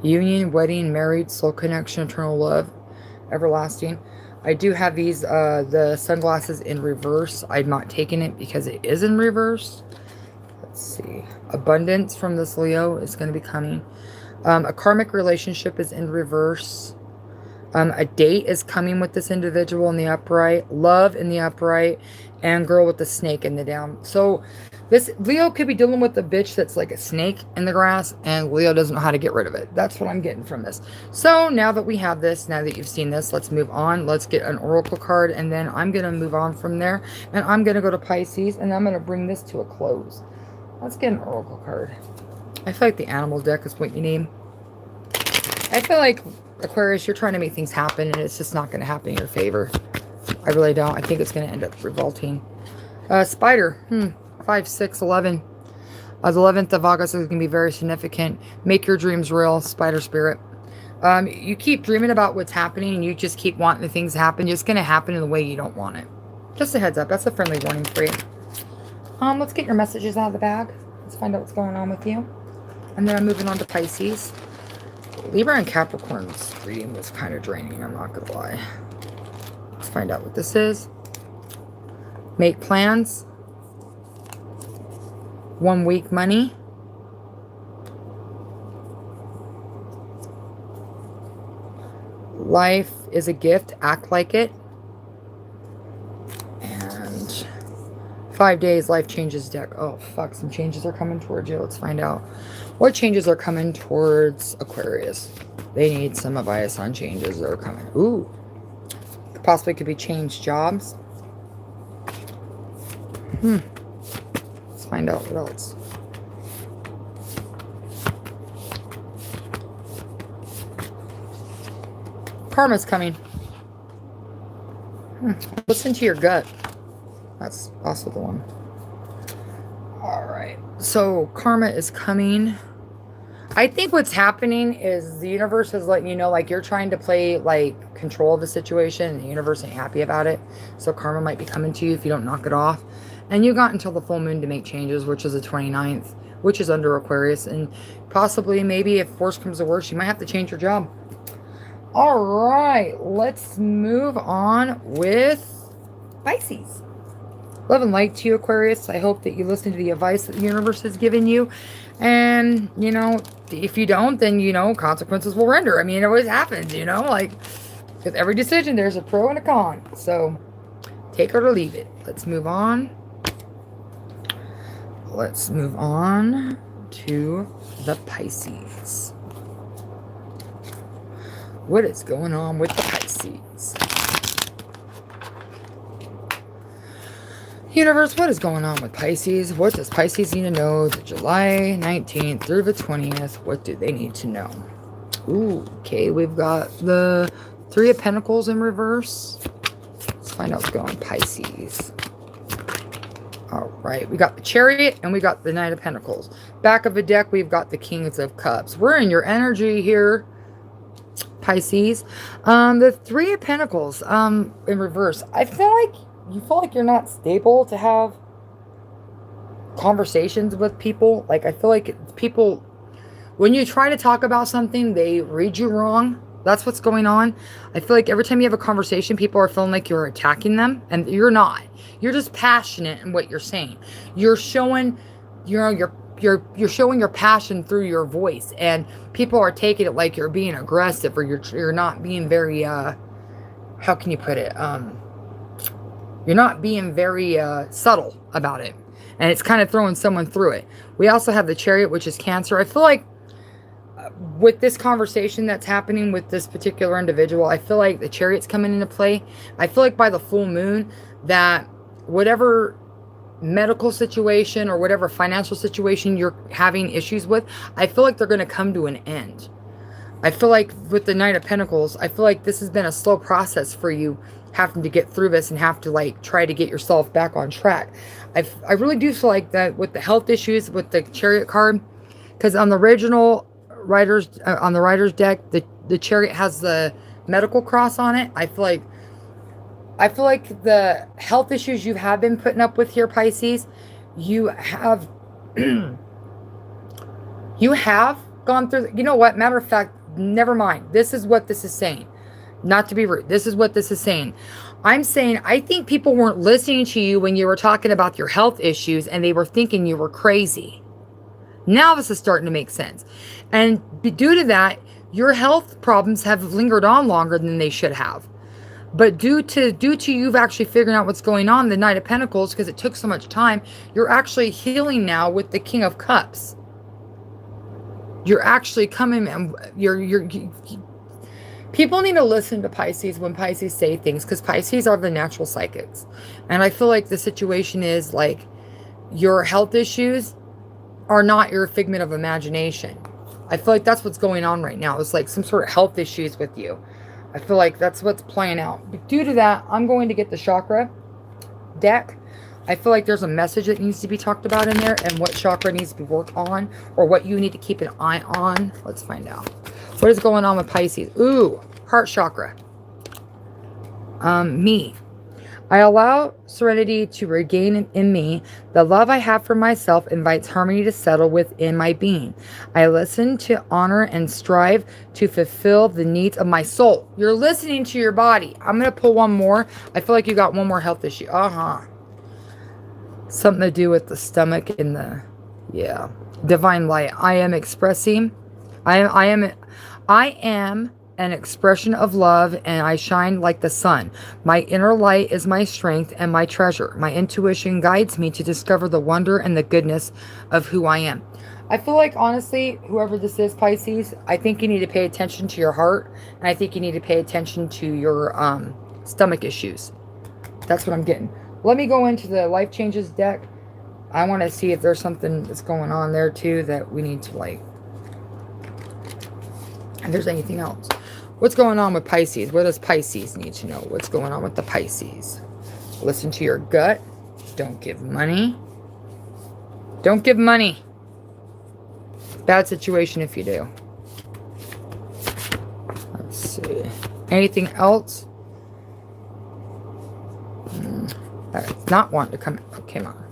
Union, wedding, married, soul connection, eternal love, everlasting. I do have these, the sunglasses in reverse. I'm not taking it because it is in reverse. Let's see. Abundance from this Leo is going to be coming. A karmic relationship is in reverse. A date is coming with this individual in the upright. Love in the upright. And girl with the snake in the down. So this Leo could be dealing with a bitch that's like a snake in the grass, and Leo doesn't know how to get rid of it. That's what I'm getting from this. So now that we have this, now that you've seen this, let's move on. Let's get an oracle card, and then I'm going to move on from there. And I'm going to go to Pisces, and I'm going to bring this to a close. Let's get an oracle card. I feel like the animal deck is what you need. I feel like, Aquarius, you're trying to make things happen, and it's just not going to happen in your favor. I really don't. I think it's going to end up revolting. Spider. 5, 6, 11. The 11th of August is going to be very significant. Make your dreams real, spider spirit. You keep dreaming about what's happening, and you just keep wanting the things to happen. It's going to happen in the way you don't want it. Just a heads up. That's a friendly warning for you. Let's get your messages out of the bag. Let's find out what's going on with you. And then I'm moving on to Pisces. Libra and Capricorn's reading was kind of draining, I'm not going to lie. Let's find out what this is. Make plans. 1 week money. Life is a gift. Act like it. And 5 days, life changes deck. Oh, fuck. Some changes are coming towards you. Let's find out. What changes are coming towards Aquarius? They need some advice on changes that are coming. Ooh. Possibly could be changed jobs. Let's find out what else. Karma's coming. Listen to your gut. That's also the one. Alright. So, karma is coming. I think what's happening is the universe is letting you know, like, you're trying to play, like, control of the situation, and the universe ain't happy about it. So, karma might be coming to you if you don't knock it off. And you got until the full moon to make changes, which is the 29th, which is under Aquarius. And possibly, maybe, if worse comes to worse, you might have to change your job. Alright, let's move on with Pisces. Love and light to you, Aquarius. I hope that you listen to the advice that the universe has given you. And, you know, if you don't, then, you know, consequences will render. I mean, it always happens, you know, like, with every decision, there's a pro and a con. So, take it or leave it. Let's move on. Let's move on to the Pisces. What is going on with the Pisces? Universe, what is going on with Pisces? What does Pisces need to know? The July 19th through the 20th. What do they need to know? Ooh, okay. We've got the Three of Pentacles in reverse. Let's find out what's going on, Pisces. All right. We got the Chariot and we got the Knight of Pentacles. Back of the deck, we've got the Kings of Cups. We're in your energy here, Pisces. The Three of Pentacles in reverse. I feel like you feel like you're not stable to have conversations with people. Like, I feel like people, when you try to talk about something, they read you wrong. That's what's going on. I feel like every time you have a conversation, people are feeling like you're attacking them, and you're not. You're just passionate in what you're saying. You're showing, you know, you're showing your passion through your voice, and people are taking it like you're being aggressive, or you're not being very how can you put it? You're not being very subtle about it. And it's kind of throwing someone through it. We also have the Chariot, which is Cancer. I feel like with this conversation that's happening with this particular individual, I feel like the Chariot's coming into play. I feel like by the full moon that whatever medical situation or whatever financial situation you're having issues with, I feel like they're going to come to an end. I feel like with the Knight of Pentacles, I feel like this has been a slow process for you, having to get through this and have to, like, try to get yourself back on track. I really do feel like that with the health issues with the Chariot card, because on the original writer's on the writer's deck, the Chariot has the medical cross on it. I feel like the health issues you have been putting up with here, Pisces, you have you have gone through. You know what? Matter of fact, never mind. This is what this is saying. Not to be rude. This is what this is saying. I'm saying I think people weren't listening to you when you were talking about your health issues, and they were thinking you were crazy. Now this is starting to make sense. And due to that, your health problems have lingered on longer than they should have. But due to you've actually figuring out what's going on, the Knight of Pentacles, because it took so much time, you're actually healing now with the King of Cups. You're actually coming, and people need to listen to Pisces when Pisces say things, because Pisces are the natural psychics. And I feel like the situation is, like, your health issues are not your figment of imagination. I feel like that's what's going on right now. It's like some sort of health issues with you. I feel like that's what's playing out. But due to that, I'm going to get the chakra deck. I feel like there's a message that needs to be talked about in there, and what chakra needs to be worked on, or what you need to keep an eye on. Let's find out. What is going on with Pisces? Ooh, heart chakra. Me. I allow serenity to regain in me. The love I have for myself invites harmony to settle within my being. I listen to honor and strive to fulfill the needs of my soul. You're listening to your body. I'm going to pull one more. I feel like you got one more health issue. Something to do with the stomach and the, yeah. Divine light. I am expressing. I am an expression of love, and I shine like the sun. My inner light is my strength and my treasure. My intuition guides me to discover the wonder and the goodness of who I am. I feel like, honestly, whoever this is, Pisces, I think you need to pay attention to your heart, and I think you need to pay attention to your stomach issues. That's what I'm getting. Let me go into the Life Changes deck. I want to see if there's something that's going on there, too, that we need to, like, if there's anything else. What's going on with Pisces? What does Pisces need to know? What's going on with the Pisces? Listen to your gut. Don't give money. Don't give money. Bad situation if you do. Let's see. Anything else? That's not wanting to come. Oh, come on.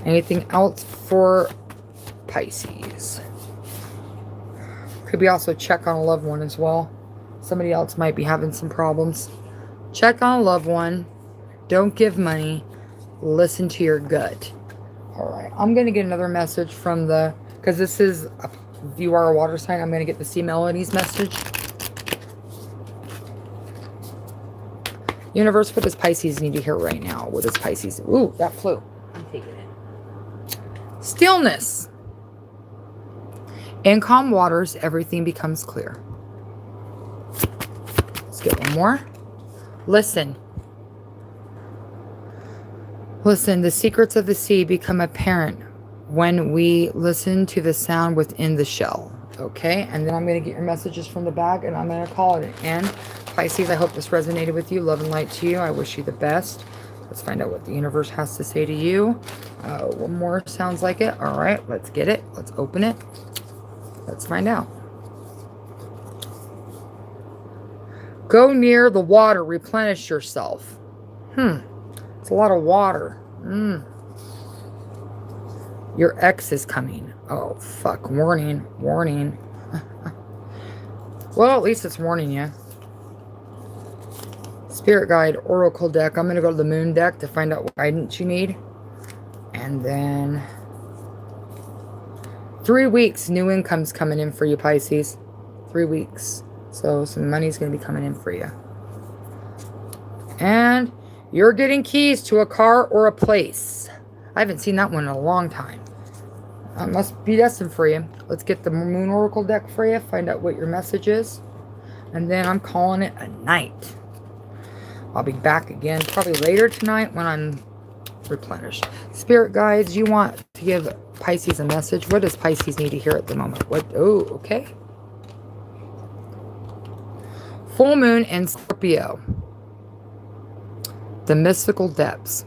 Anything else for Pisces? Could be also check on a loved one as well. Somebody else might be having some problems. Check on a loved one. Don't give money. Listen to your gut. Alright, I'm going to get another message from the... Because this is... If you are a water sign, I'm going to get the Sea Melodies message. Universe, what does Pisces need to hear right now? What does Pisces... Ooh, that flew. I'm taking it. Stillness. In calm waters, everything becomes clear. Let's get one more. Listen. Listen, the secrets of the sea become apparent when we listen to the sound within the shell. Okay, and then I'm going to get your messages from the bag, and I'm going to call it an end. Pisces, I hope this resonated with you. Love and light to you. I wish you the best. Let's find out what the universe has to say to you. One more sounds like it. All right, let's get it. Let's open it. Let's find out. Go near the water. Replenish yourself. It's a lot of water. Your ex is coming. Oh, fuck. Warning. Warning. Well, at least it's warning you. Spirit Guide, Oracle deck. I'm going to go to the Moon deck to find out what guidance you need. And then... 3 weeks, new income's coming in for you, Pisces. 3 weeks. So some money's going to be coming in for you. And you're getting keys to a car or a place. I haven't seen that one in a long time. That must be destined for you. Let's get the Moon Oracle deck for you. Find out what your message is. And then I'm calling it a night. I'll be back again probably later tonight when I'm replenished. Spirit guides, you want to give Pisces a message? What does Pisces need to hear at the moment? What? Oh, okay. Full moon in Scorpio. The mystical depths.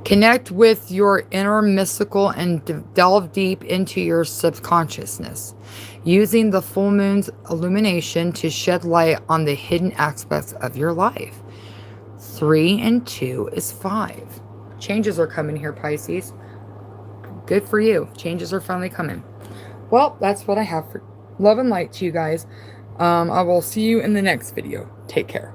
Connect with your inner mystical and delve deep into your subconsciousness, using the full moon's illumination to shed light on the hidden aspects of your life. 3 and 2 is 5. Changes are coming here, Pisces. Good for you. Changes are finally coming. Well, that's what I have for love and light to you guys. I will see you in the next video. Take care.